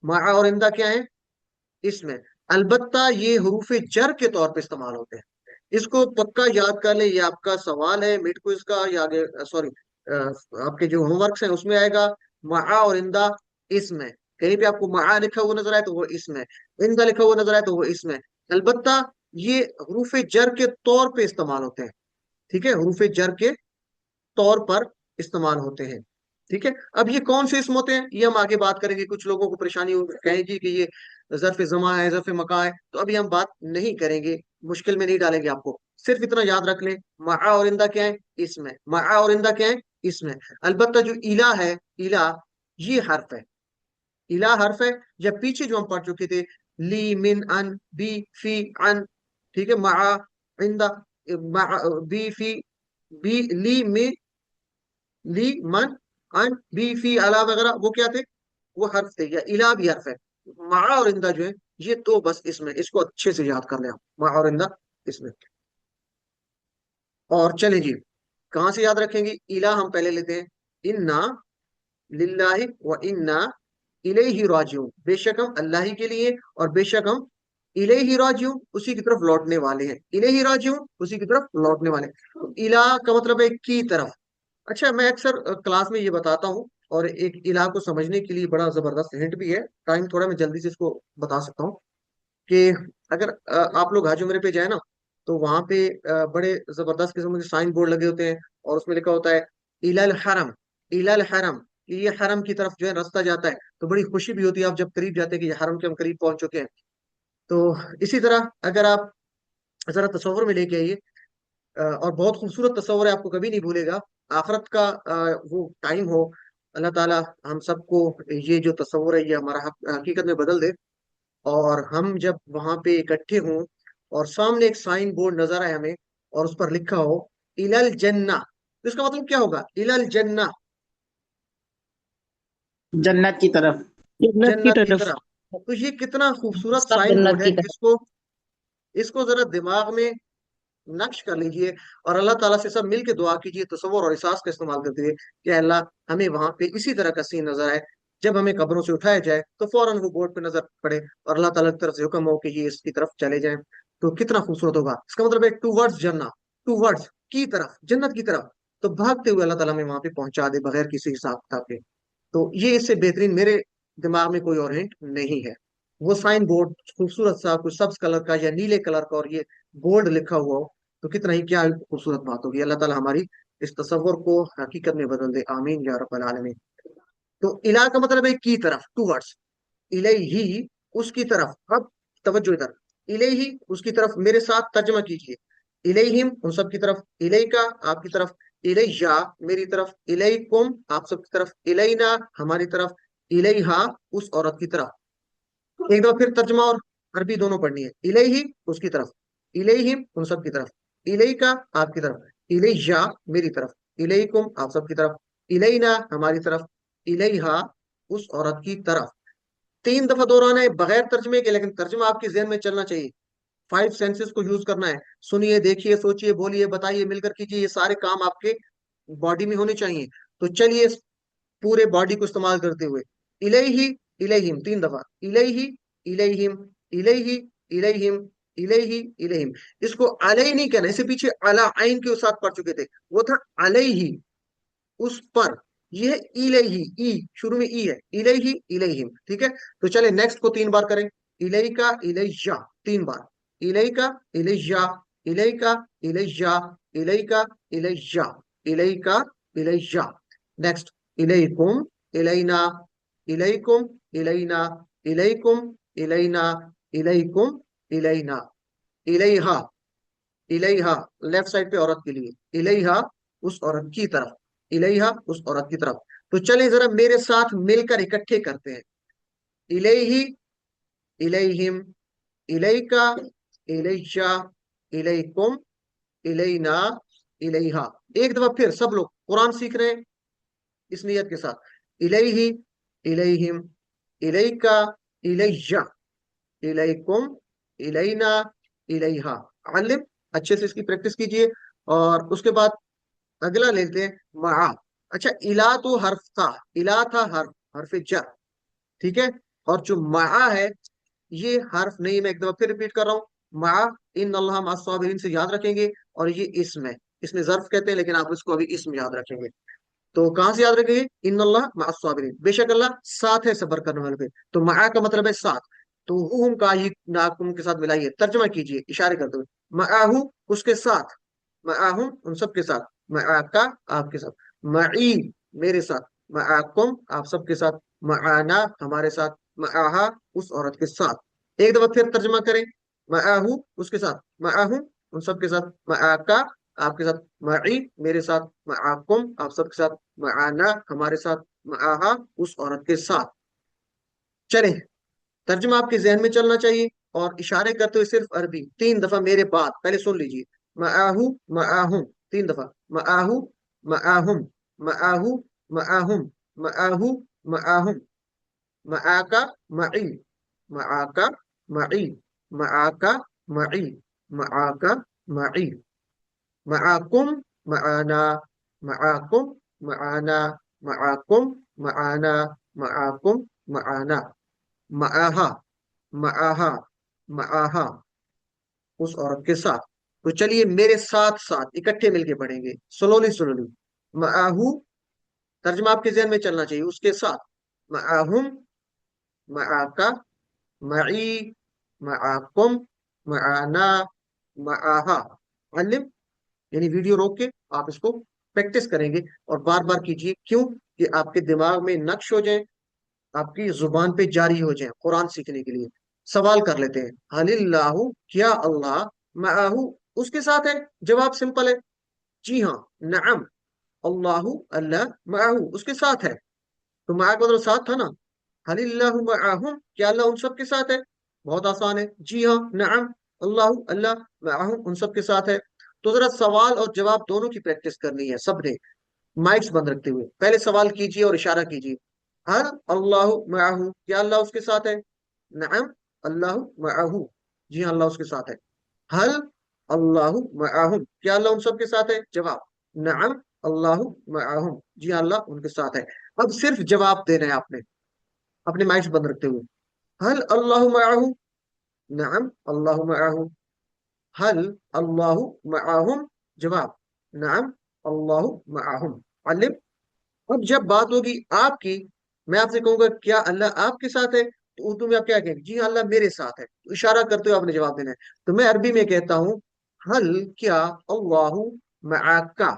मआ और इंदा क्या है, इसमें अलबत्ता ये हुरूफ जर के तौर पे इस्तेमाल होते हैं। इसको पक्का याद कर ले, ये आपका सवाल है मिड क्विज का, या आगे सॉरी आपके जो होमवर्क है उसमें आएगा। मआ और इंदा इसमें, कहीं पे आपको मआ लिखा हुआ नजर आए तो वो इसमें, इंदा लिखा हुआ नजर आए तो वो इसमें। अलबत्ता ये हुरूफ जर के तौर पे इस्तेमाल होते हैं, ठीक है, हुरूफ जर के तौर पर इस्तेमाल होते हैं, ठीक है। अब ये कौन से इसम होते हैं, ये हम आगे बात करेंगे। कुछ लोगों को परेशानी कहेगी कि ये ज़र्फ़ ज़मा है, ज़र्फ़ मका है, तो अभी हम बात नहीं करेंगे, मुश्किल में नहीं डालेंगे आपको। सिर्फ इतना याद रख लें, मआ और इंदा क्या है, इसमें, मआ और इंदा क्या है, इसमें। अलबत्ता जो इला है, इला ये हर्फ है, इला हर्फ है। जब पीछे जो हम पढ़ चुके थे, ली मिन अन बी फी अन, ठीक है, मआ इंदा, बी फी, बी ली में, ली मन अन बी फी अला वगैरह, वो क्या थे, वो हर्फ थे, या इला भी हर्फ है। मा और इंदा जो है, ये तो बस इसमें, इसको अच्छे से याद कर ले आप, मा और इंदा इसमें। और चले जी, कहां से याद रखेंगे, इला हम पहले लेते हैं। इन्ना लिल्लाहि व इन्ना इलैहि राजिऊन, बेशक हम अल्लाह ही के लिए और बेशक हम इलैहि राजिऊन, उसी की तरफ लौटने वाले हैं। इलैहि राजिऊन, उसी की तरफ लौटने वाले हैं। तो इला का मतलब है की तरफ। अच्छा, मैं अक्सर क्लास में ये बताता हूँ, और एक इलाह को समझने के लिए बड़ा जबरदस्त हिंट भी है, टाइम थोड़ा मैं जल्दी से इसको बता सकता हूँ कि अगर आप लोग हाजी उम्रे पे जाए ना, तो वहां पे बड़े जबरदस्त किस्म के साइन बोर्ड लगे होते हैं, और उसमें लिखा होता है इलल हरम, इलल हरम, कि ये हरम की तरफ जो है रास्ता जाता है। तो बड़ी खुशी भी होती है आप जब करीब जाते हैं कि ये हरम के हम करीब पहुंच चुके हैं। तो इसी तरह अगर आप जरा तस्वर में लेके आइए, और बहुत खूबसूरत तस्वर है, आपको कभी नहीं भूलेगा। आखरत का वो टाइम हो, अल्लाह ताला हम सबको ये जो तस्वर है ये हमारा हकीकत में बदल दे, और हम जब वहां पे इकट्ठे हों और सामने एक साइन बोर्ड नजर आए हमें, और उस पर लिखा हो इलल जन्ना, तो इसका मतलब क्या होगा, इलल जन्ना, जन्नत की तरफ। जन्नत की जन्नत की तरफ। तरफ। तो ये कितना खूबसूरत सब साइन जन्नत बोर्ड है, की तरफ। इसको इसको जरा दिमाग में नक्श कर लीजिए, और अल्लाह ताला से सब मिल के दुआ कीजिए, तसव्वुर और एहसास का इस्तेमाल करते हुए कि अल्लाह हमें वहां पे इसी तरह का सीन नजर आए, जब हमें कब्रों से उठाया जाए तो फौरन वो बोर्ड पे नजर पड़े, और अल्लाह ताला की तरफ से हुक्म हो कि ये इसकी तरफ चले जाएं। तो कितना खूबसूरत होगा। इसका मतलब है टू वर्ड्स जन्ना, टू वर्ड्स की तरफ, जन्नत की तरफ। तो भागते हुए अल्लाह ताला हमें वहां पे पहुंचा दे बगैर किसी हिसाब किताब के। तो ये इससे बेहतरीन मेरे दिमाग में कोई और हिंट नहीं है। वो साइन बोर्ड खूबसूरत सा, कुछ सब्ज कलर का या नीले कलर का, और ये गोल्ड लिखा हुआ हो, तो कितना ही क्या खूबसूरत बात होगी। अल्लाह ताला हमारी इस तसव्वुर को हकीकत में बदल दे, आमीन या रब्बल आलमीन। तो इला का मतलब है की तरफ, टूवर्ड्स, इलैही उसकी तरफ। अब तवज्जो इधर, इलैही उसकी तरफ, मेरे साथ तर्जमा कीजिए। इलैहिम उन सब की तरफ, इलैका आपकी तरफ, इलैया मेरी तरफ, इलैकुम आप सब की तरफ, इलैना हमारी तरफ, इलैहा उस औरत की तरफ। एक दफा फिर तर्जमा और अरबी दोनों पढ़नी है। इलैही उसकी तरफ, इलैहिम उन सब की तरफ, इलैका आपकी तरफ, इलैया मेरी तरफ, इलैकुम आप सब की तरफ, इलैना हमारी तरफ, इलैहा उस औरत की तरफ। तीन दफा दोहराना है बगैर तर्जमे के, लेकिन तर्जमा आपके जहन में चलना चाहिए। फाइव सेंसेस को यूज करना है, सुनिए, देखिए, सोचिए, बोलिए, बताइए, मिलकर कीजिए, ये सारे काम आपके बॉडी में होने चाहिए। तो चलिए पूरे बॉडी को इस्तेमाल करते हुए, इलैही इलैहिम तीन दफा, इलैही इलैहिम, इलैही इलैहिम, इलैही इलैहिम। इसको अलै नहीं कहना, इससे पीछे अला आइन के साथ पढ़ चुके थे, वो था अलैही उस पर। ये है इलैही, ई शुरू में ई है, इलैही इलैहिम, ठीक है। तो चले नेक्स्ट को तीन बार करें, इलैका इलैया तीन बार, इलैका इलैया, इलैका इलैया, इलैका इलैया, इलैका इलैया। नेक्स्ट, इलैकुम इलैना, इलैकुम इलैना, इलैकुम इलैना, इलैकुम इलैना, इलैहा इलैहा लेफ्ट साइड पे औरत के लिए, इलैहा उस औरत की तरफ, इलैहा उस औरत की तरफ। तो चलिए जरा मेरे साथ मिलकर इकट्ठे करते हैं। इलैही, इलैहिम, इलैका, इलैशा, इलैकुम, इलैना, इलैहा। एक दफा फिर सब लोग कुरान सीख रहे हैं इस नियत के साथ। इलैही, इलैहिम, इलैका, इलैशा, इलैकुम, इलैना, इलैहा। अल्लिम, अच्छे से इसकी प्रैक्टिस कीजिए। और उसके बाद अगला लेते हैं मा। अच्छा, इला तो हर्फ था, इला था हर्फ, हर्फ जर, ठीक है। और जो मा है ये हर्फ नहीं, मैं एक दफा फिर रिपीट कर रहा हूँ। मा, इन अल्लाह मा साबिरीन से याद रखेंगे। और ये इसम है, इसमें जर्फ कहते हैं लेकिन आप इसको अभी इसम याद रखेंगे। तो कहां से याद रखेंगे? इन अल्लाह मा साबिरीन, बेशक अल्लाह साथ है सबर करने वाले पे। तो मा का मतलब है साथ। तो हुम का ही नाकुम के साथ मिलाइए, तर्जमा कीजिए इशारे करते हुए। माहू उसके साथ, माहुम उन सब के साथ, माका आपके साथ, मई मेरे साथ, माकुम आप सबके साथ, माना हमारे साथ, माहा उस औरत के साथ। एक दफा फिर तर्जमा करें। माहू उसके साथ, माहुम उन सब के साथ, माका आपके साथ, मई मेरे साथ, माकुम आप सबके साथ, माना हमारे साथ, माहा उस औरत के साथ। चलें, तर्जुमा आपके जहन में चलना चाहिए। और इशारे करते हुए सिर्फ अरबी 3 दफा मेरे बाद, पहले सुन लीजिए। माहू, माहुम, 3 दफा। माहू, माहुम, माहू, माहुम, माहू, माहुम, माका, मई, माका, मई, माका, मई, माका, मई, माकुम, माना, माकुम, माना, माकुम, माना, माकुम, माना, माहा, माहा, माहा उस औरत के साथ। तो चलिए मेरे साथ साथ इकट्ठे मिलके पढ़ेंगे, स्लोली स्लोली। माहू, तर्जमा आपके जहन में चलना चाहिए, उसके साथ। माहुम, माका, मई, माकुम, माना, माहा। मालूम, यानी वीडियो रोक के आप इसको प्रैक्टिस करेंगे और बार बार कीजिए। क्यों? कि आपके दिमाग में नक्श हो जाए, आपकी जुबान पे जारी हो जाए कुरान सीखने के लिए। सवाल कर लेते हैं, हलिल्लाहु, क्या अल्लाह, माहू उसके साथ है? जवाब सिंपल है, जी हाँ, नअम, अल्लाहु अल्लाह, माहू उसके साथ है। तो मा का मतलब साथ था ना। हलिल्लाहु माहुम, क्या अल्लाह उन सब के साथ है? बहुत आसान है, जी हाँ, नअम, अल्लाहु अल्लाह, माहुम उन सब के साथ है। तो जरा सवाल और जवाब दोनों की प्रैक्टिस करनी है सबने, माइक्स बंद रखते हुए। पहले सवाल कीजिए और इशारा कीजिए। हल अल्लाह माहू, क्या अल्लाह उसके साथ है? नअम, अल्लाह माहू, जी हाँ, अल्लाह उसके साथ है। हल अल्लाह माहुम, क्या अल्लाह उन सब के साथ है? जवाब, नअम, अल्लाह माहुम, जी हाँ, अल्लाह उनके साथ है। अब सिर्फ जवाब देना है आपने, अपने माइक्स बंद रखते हुए। हल अल्लाह माहू, नअम, अल्लाह माहू। हल अल्लाह माहुम, जवाब, नअम, अल्लाह माहुम। अलिम। अब जब बात होगी आपकी, मैं आपसे कहूंगा क्या अल्लाह आपके साथ है, तो उर्दू में आप क्या कहेंगे? जी हाँ, अल्लाह मेरे साथ है। तो इशारा करते हुए आपने जवाब देना है। तो मैं अरबी में कहता हूँ, हल, क्या अल्लाहु मआका,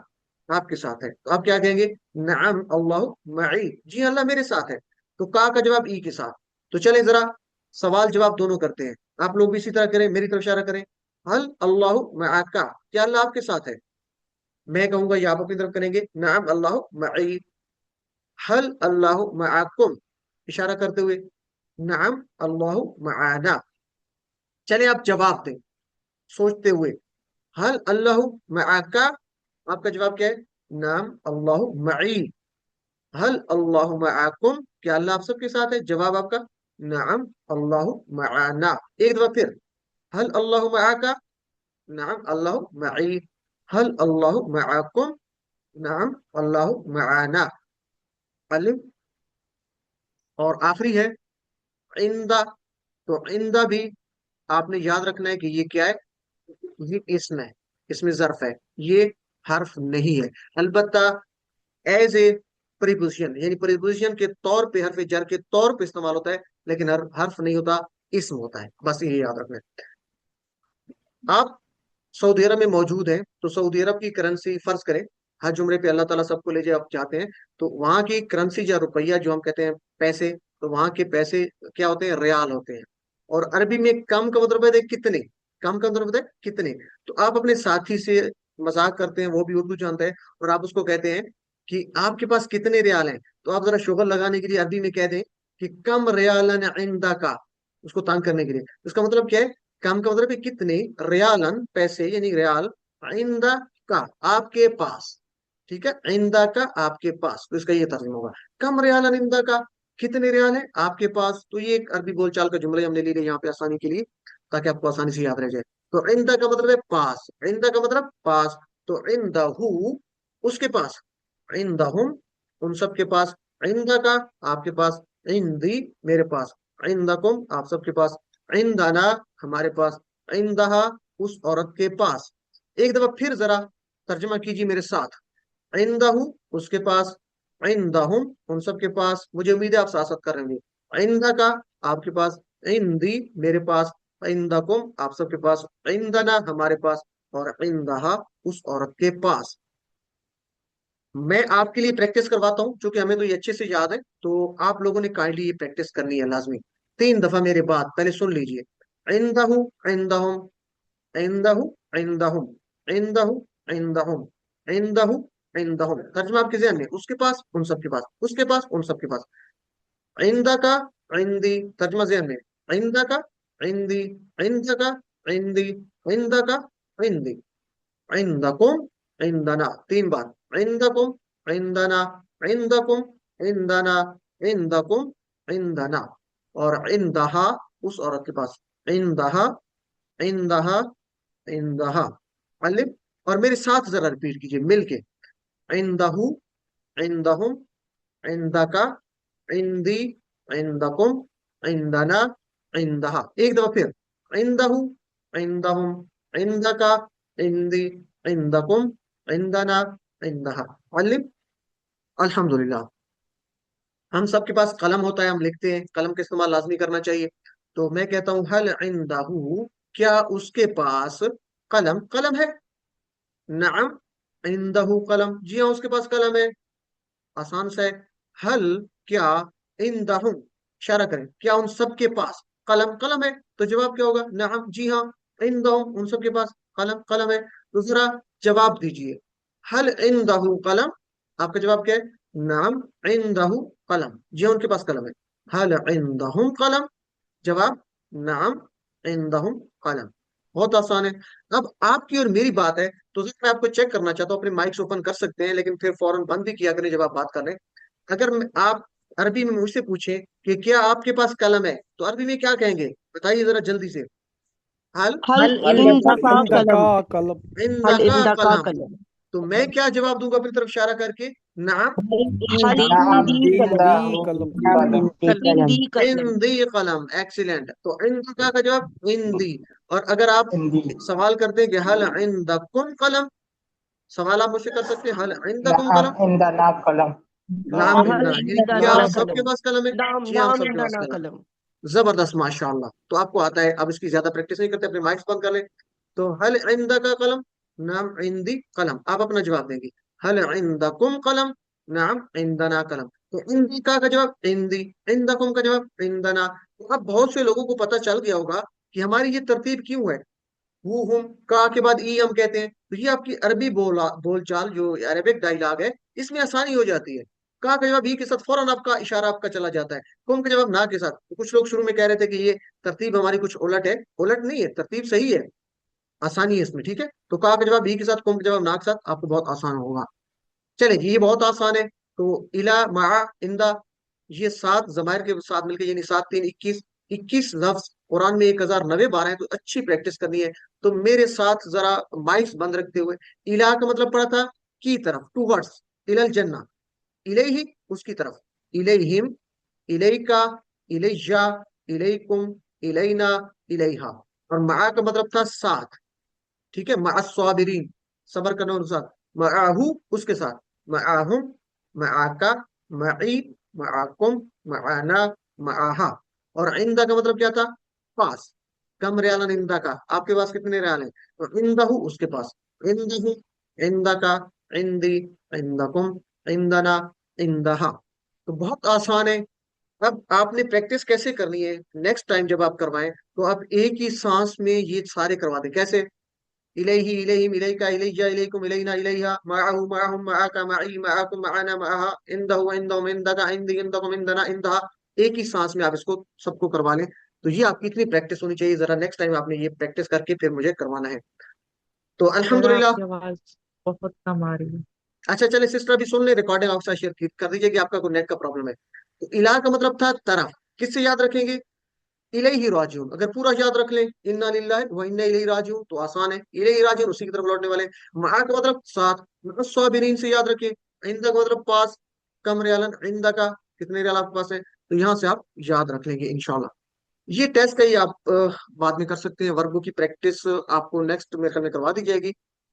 आपके साथ है। तो आप क्या कहेंगे? नअम, अल्लाहु मई, जी हाँ, अल्लाह मेरे साथ है। तो का जवाब ई के साथ। तो चले जरा सवाल जवाब दोनों करते हैं। आप लोग भी इसी तरह करें, मेरी तरफ इशारा करें। हल अल्लाहु मआका, क्या अल्लाह आपके साथ है? मैं कहूंगा, ये आप अपनी तरफ करेंगे, नअम, अल्लाहु मई। हल अल्लाह मआकुम, इशारा करते हुए, नअम, अल्लाह मआना। चले आप जवाब दें सोचते हुए। हल अल्लाह मआका, आपका जवाब क्या है? नाम, अल्लाह मई। हल अल्लाह मआकुम, क्या अल्लाह आप सबके साथ है? जवाब आपका, नाम, अल्लाह मआना। एक दफा फिर, हल अल्लाह मआका, नाम, अल्लाह मई। हल अल्लाह मआकुम, नाम, अल्लाह मआना। अलिम। और आखिरी है इंदा। तो इंदा भी आपने याद रखना है कि ये क्या है? ये इसम है, इसमें ज़र्फ है, ये हर्फ नहीं है। अलबत्ता एज ए प्रीपोजिशन, यानी प्रीपोजिशन के तौर पे, हर्फ जर के तौर पे इस्तेमाल होता है, लेकिन हर्फ नहीं होता, इसम होता है। बस ये याद रखना है। आप सऊदी अरब में मौजूद हैं, तो सऊदी अरब की करेंसी, फर्ज करें हज उम्रे पे अल्लाह ताला सबको ले जाए, आप चाहते हैं, तो वहां की करेंसी या रुपया जो हम कहते हैं पैसे, तो वहां के पैसे क्या होते हैं? रियाल होते हैं। और अरबी में कम का मतलब है कितने, कम का मतलब होता है कितने। तो आप अपने साथी से मजाक करते हैं, वो भी उर्दू जानता है, और आप उसको कहते हैं कि आपके पास कितने रियाल हैं, तो आप जरा शुगर लगाने के लिए अरबी में कह दें कि कम रियालन इंदा का, उसको तंग करने के लिए। इसका मतलब क्या है? कम का मतलब है कितने, रियालन पैसे यानी रियाल, इंदा का आपके पास, ठीक है, इंदा का आपके पास, तो इसका ये तर्जुमा होगा कम रियालन इंदा का, कितने रियाल है आपके पास। तो ये एक अरबी बोलचाल का जुमला हमने ले लिया यहाँ पे आसानी के लिए, ताकि आपको आसानी से याद रह जाए। तो इंदा का मतलब है पास, इंदा का मतलब पास, तो इंदहू उसके पास, इंदहुम उन सब के पास, इंदा का आपके पास, इंदी मेरे पास, इंदकुम आप सबके पास, इंदाना हमारे पास, इंदहा उस औरत के पास। एक दफा फिर जरा तर्जमा कीजिए मेरे साथ, इंदहू उसके पास, इंदहुम उन सब के पास, मुझे उम्मीद है आप साथ साथ कर रहे होंगे, इंदा का आपके पास, इंदी मेरे पास, इंदकुम आप सबके पास, इंदना हमारे पास, और इंदहा उस औरत के पास। मैं आपके लिए प्रैक्टिस करवाता हूँ, क्योंकि हमें तो ये अच्छे से याद है, तो आप लोगों ने काइंडली ये प्रैक्टिस करनी है लाजमी, 3 दफा मेरे बात पहले सुन लीजिए। इंदहू इंदहुम, इंदहू इंदहुम, इंदहू इंदहुम, इंदहू इंदहुम। तर्जुमा आपके ज़हन में, उसके पास उन सब के पास, उसके पास उन सब के पास। इंदा का, इंदी तर्जुमा ज़हन में, इंदा का, इंदी, इंदा का, इंदी, इंदा का, इंदी, इंदकुम, इंदना 3 बार, इंदकुम, इंदना, इंदकुम, इंदना, इंदकुम, इंदना, और इंदहा उस औरत के पास, इंदहा, इंदहा, इंदहा। अलिफ, और मेरे साथ जरा रिपीट कीजिए मिलके, इंदहू, इंदहुम, इंदका, इंदी, इंदकुम, इंदना, इंदहा। एक दफा फिर, इंदहू, इंदहुम, इंदका, इंदी, इंदकुम, इंदना, इंदहा। अलिफ। अल्हम्दुलिल्लाह। हम सबके पास कलम होता है, हम लिखते हैं, कलम का इस्तेमाल लाजमी करना चाहिए। तो मैं कहता हूँ हल इंदहू, क्या उसके पास कलम, कलम है। नअम इंदहू कलम, जी हाँ उसके पास कलम है, आसान सा है। हल क्या, इंदहुम इशारा करें, क्या उन सब के पास कलम, कलम है। तो जवाब क्या होगा, नअम जी हाँ, इंदहुम उन सब के पास कलम, कलम है। दूसरा जवाब दीजिए, हल इंदहू कलम, आपका जवाब क्या है, नाम इंदहू कलम, जी हाँ उनके पास कलम है। हल इंदहुम कलम, जवाब नाम इंदहुम कलम। बहुत आसान है। अब आपकी और मेरी बात है, तो मैं आपको चेक करना चाहता हूँ, अपने माइक्स ओपन कर सकते हैं, लेकिन फिर फौरन बंद भी किया करें जब आप बात कर रहे हैं। अगर आप अरबी में मुझसे पूछें कि क्या आपके पास कलम है, तो अरबी में क्या कहेंगे, बताइए जरा जल्दी से। हल हल हल इंदा का इंदा कलम, का कलम, हल इंदका इंदा का कलम। कलम, तो मैं क्या जवाब दूंगा अपनी तरफ इशारा करके, नाम हल नाम इंदी कलम, इंदी कलम, कलम इंदी कलम। इंदी कलम, एक्सीलेंट। तो इंदका का जवाब इंदी। और अगर आप हिंदी सवाल करते हैं कि हल इंदकुम कलम, सवाल आप मुझसे कर सकते हैं, हल इंदकुम नाम कलम, इंदना कलम लाम हल इंदा, यानी क्या इंदाना सबके कलम, पास कलम है। नाम जी हाँ नाम सबके पास इंदाना कलम। कलम। जबरदस्त, माशाल्लाह। तो आपको आता है, अब इसकी ज्यादा प्रैक्टिस नहीं करते, अपने माइक्स बंद कर ले। तो हल इंदा का कलम, नाम इंदी कलम, आप अपना जवाब देंगे। हल इंदकुम कलम, नाम इंदना कलम। तो इंदी का जवाब इंदी, इंदकुम का जवाब इंदना। तो अब बहुत से लोगों को पता चल गया होगा कि हमारी ये तरतीब क्यों है। वो हम का के बाद ई हम कहते हैं, तो ये आपकी अरबी बोलचाल जो अरबिक डायलॉग है, इसमें आसानी हो जाती है। का का जवाब ई के साथ फौरन आपका इशारा आपका चला जाता है, कुम का जवाब ना के साथ। तो कुछ लोग शुरू में कह रहे थे कि ये तरतीब हमारी कुछ उलट है, उलट नहीं है, तरतीब सही है, आसानी है इसमें, ठीक है। तो का का जवाब ई के साथ, कुम का जवाब ना के साथ, आपको बहुत आसान होगा। चले जी, ये बहुत आसान है। तो इला मा इंदा, ये 7 जमायर के साथ मिलकर, यानी 7 3 21, 21 लफ्ज कुरान में 1090 बार है, तो अच्छी प्रैक्टिस करनी है। तो मेरे साथ जरा माइक्स बंद रखते हुए, इला का मतलब पड़ा था की तरफ, टूवर्ड्स, इलल जन्ना, इलैहि उसकी तरफ, इलैहिम, इलैका, इलैया, इलैकुम, इलैना, इलैहा। और मा का मतलब था साथ, ठीक है, मा साबिरीन सबर करने वालों के साथ, माहू उसके साथ, माहुम, माका, माई, माकुम, माना, माहा। और इंदा का मतलब क्या था, पास। कम रियाल इंदा का, आपके पास कितने रियाल हैं, तो इंदहू उसके पास, इंदहू, इंदा का, इंदी, इंदकुम, इंदना, इंदहा। तो बहुत आसान है। अब आपने प्रैक्टिस कैसे करनी है, नेक्स्ट टाइम जब आप करवाएं तो आप एक ही सांस में ये सारे करवा दें। कैसे? इलैहि इलैहिम इलैका इलैया इलैकुम इलैना इलैहा मअहु मअहुम मअका मई मअकुम मअना मअहा इंदहु इंदहुम इंदका इंदी इंदकुम इंदना इंदहा। एक ही सांस में आप इसको सबको करवा लें। तो ये आपकी इतनी प्रैक्टिस होनी चाहिए, जरा नेक्स्ट टाइम आपने ये प्रैक्टिस करके फिर मुझे करवाना है। तो सर अल्हम्दुलिल्लाह। आपकी आवाज बहुत कम आ रही है। अच्छा चले सिस्टर अभी सुन ले, रिकॉर्डिंग आपके साथ शेयर कर दीजिए कि आपका कोई नेट का प्रॉब्लम है। तो इला का मतलब था तरफ, किससे याद रखेंगे? इलैहि राजिऊन। अगर पूरा याद रख लें इन्ना लिल्लाहि व इन्ना इलैहि राजिऊन तो आसान है, इलैहि राजिऊन उसी की तरफ लौटने वाले। मा का मतलब साथ, मतलब साबिरीन से याद रखें। इंदा का मतलब पास, कम रियालन, इंदा का कितने रियाल आपके पास है, तो यहाँ से आप याद रख लेंगे इंशाल्लाह। ये टेस्ट है, ये आप बाद में कर सकते हैं। वर्गों की प्रैक्टिस आपको नेक्स्ट मेरे ख्याल में करवा दी जाएगी।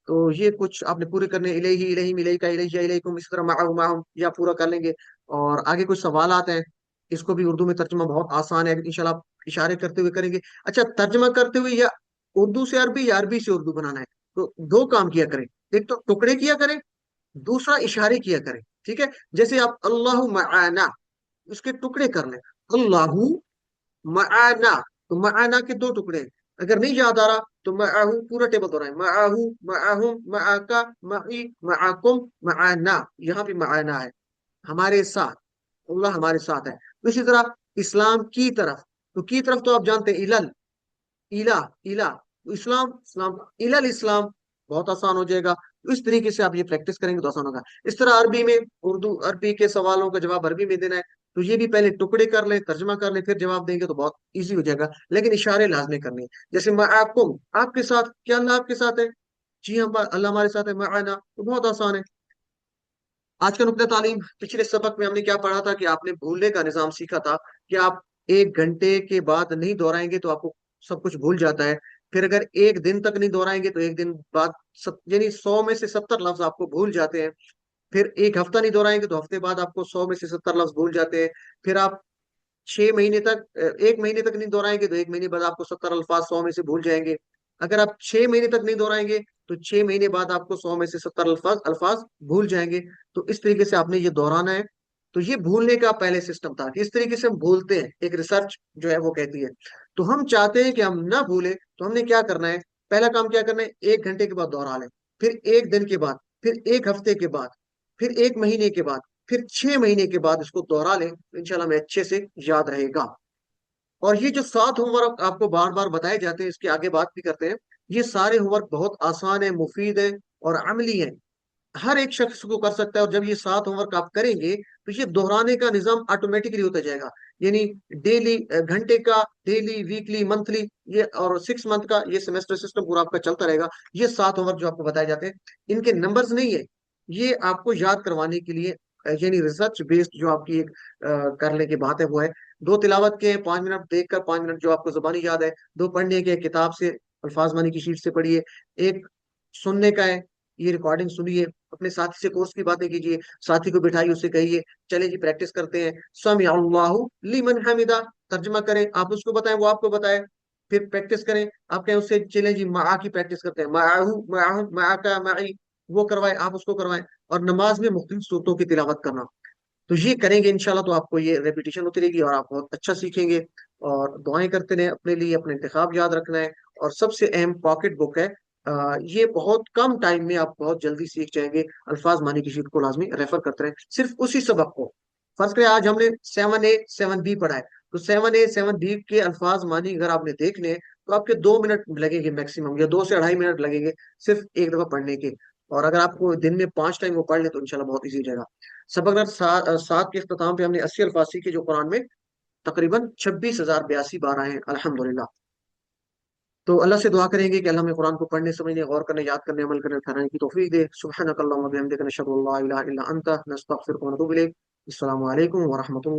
तो ये कुछ आपने पूरे करने, इलैहि इलैहिम इलैका इलैया इलैकुम, इस तरह माअहु माअहुम, ये आप पूरा कर लेंगे। और आगे कुछ सवाल आते हैं, इसको भी उर्दू में तर्जुमा बहुत आसान है, इंशाल्लाह आप इशारे करते हुए करेंगे। अच्छा, तर्जुमा करते हुए या उर्दू से अरबी या अरबी से उर्दू बनाना है, तो दो काम किया करें। एक तो टुकड़े किया करें, दूसरा इशारे किया करें। ठीक है, जैसे आप अल्लाहु मआना, उसके टुकड़े कर लें। अल्लाहु मआना, तो मआना के दो टुकड़े हैं। अगर नहीं याद आ रहा तो मआहू पूरा टेबल दोहराएं, मआहू मआहुम मआका मई मआकुम मआना। यहाँ भी मआना है, हमारे साथ, अल्लाह हमारे साथ है। तो इसी तरह इस्लाम की तरफ, तो की तरफ तो आप जानते हैं इलल, इला इला, तो इस्लाम इस्लाम, इलल इस्लाम, बहुत आसान हो जाएगा। तो इस तरीके से आप ये प्रैक्टिस करेंगे तो आसान होगा। इस तरह अरबी में, उर्दू अरबी के सवालों का जवाब अरबी में देना है, तो ये भी पहले टुकड़े कर लें, तर्जमा कर लें, फिर जवाब देंगे तो बहुत इजी हो जाएगा। लेकिन इशारे लाजमी करने हैं। जैसे मैं आपको, आपके साथ, क्या अल्लाह आपके साथ है? जी हम, अल्लाह हमारे साथ है, माना, तो बहुत आसान है। आज का नुक्ता तालीम, पिछले सबक में हमने क्या पढ़ा था कि आपने भूलने का निजाम सीखा था कि आप 1 घंटे के बाद नहीं दोहराएंगे तो आपको सब कुछ भूल जाता है। फिर अगर 1 दिन तक नहीं दोहराएंगे तो 1 दिन बाद यानी 100 में से 70 लफ्ज आपको भूल जाते हैं। फिर 1 हफ्ता नहीं दोहराएंगे तो हफ्ते बाद आपको 100 में से 70 लफ्ज भूल जाते हैं। फिर आप 6 महीने तक, 1 महीने तक नहीं दोहराएंगे तो 1 महीने बाद आपको 70 अल्फाज 100 में से भूल जाएंगे। अगर आप 6 महीने तक नहीं दोहराएंगे तो 6 महीने बाद आपको 100 में से 70 अल्फाज अल्फाज भूल जाएंगे। तो इस तरीके से आपने ये दोहराना है। तो ये भूलने का पहले सिस्टम था कि इस तरीके से हम भूलते हैं, एक रिसर्च जो है वो कहती है। तो हम चाहते हैं कि हम ना भूले, तो हमने क्या करना है, पहला काम क्या करना है, 1 घंटे के बाद दोहरा लें, फिर 1 दिन के बाद, फिर 1 हफ्ते के बाद, फिर 1 महीने के बाद, फिर 6 महीने के बाद इसको दोहरा लें, तो इंशाल्लाह हमें अच्छे से याद रहेगा। और ये जो 7 होमवर्क आपको बार बार बताए जाते हैं, इसकी आगे बात भी करते हैं। ये सारे होमवर्क बहुत आसान है, मुफीद है और अमली है, हर एक शख्स को कर सकता है। और जब ये 7 होमवर्क आप करेंगे तो ये दोहराने का निजाम ऑटोमेटिकली होता जाएगा। यानी डेली, घंटे का, डेली, वीकली, मंथली, ये और 6 मंथ का, ये सेमेस्टर सिस्टम पूरा आपका चलता रहेगा। ये 7 होमवर्क जो आपको बताए जाते हैं, इनके नंबर्स नहीं है, ये आपको याद करवाने के लिए, यानी रिसर्च बेस्ड जो आपकी एक करने की बात है वो है। 2 तिलावत के 5 मिनट देखकर, 5 मिनट जो आपको जुबानी याद है, 2 पढ़ने के, किताब से अल्फाज मानी की शीट से पढ़िए, एक सुनने का है, ये रिकॉर्डिंग सुनिए, अपने साथी से कोर्स की बातें कीजिए, साथी को बिठाइए, उससे कहिए चले जी प्रैक्टिस करते हैं, समी अल्लाहु लिमन हमिदा, तर्जुमा करें, आप उसको बताएं, वो आपको बताए, फिर प्रैक्टिस करें। आप कहें उससे चले जी मा की प्रैक्टिस करते हैं, माहू माहू माका माई, वो करवाए, आप उसको करवाएं। और नमाज में मुख्तलिफ सूरतों की तिलावत करना, तो ये करेंगे इंशाल्लाह तो आपको ये रेपिटेशन होती रहेगी और आप बहुत अच्छा सीखेंगे। और दुआएं करते रहें अपने लिए, अपने इंतखाब याद रखना है। और सबसे अहम पॉकेट बुक है, ये बहुत कम टाइम में आप बहुत जल्दी सीख जाएंगे। अल्फाज मानी की शीट को लाजमी रेफर करते रहे, सिर्फ उसी सबक को। फर्ज करें आज हमने 7A 7B पढ़ा है, तो 7A 7B के अल्फाज मानी अगर आपने देखने हैं तो आपके 2 मिनट लगेंगे मैक्सिमम, या 2 से 2.5 मिनट लगेंगे सिर्फ एक दफा पढ़ने के। और अगर आपको दिन में 5 टाइम वो पढ़ ले तो इंशाल्लाह बहुत ईजी हो जाएगा। सबक नंबर 7 के इख्तिताम पे हमने 80 अल्फाज सीखे जो कुरान में तकरीबन 26,082 बार आए हैं अल्हम्दुलिल्लाह। तो अल्लाह से दुआ करेंगे कि अल्लाह हमें कुरान को पढ़ने, समझने, गौर करने, याद करने, अमल करने, ठहराने की तौफीक दे। सुब्हानक अल्लाहुम्मा व बिहम्दिका नशहदु अल्ला इलाहा इल्ला अंता नस्तगफिरुका व नतूबु इलैक। अस्सलामु अलैकुम व रहमतुल्लाह।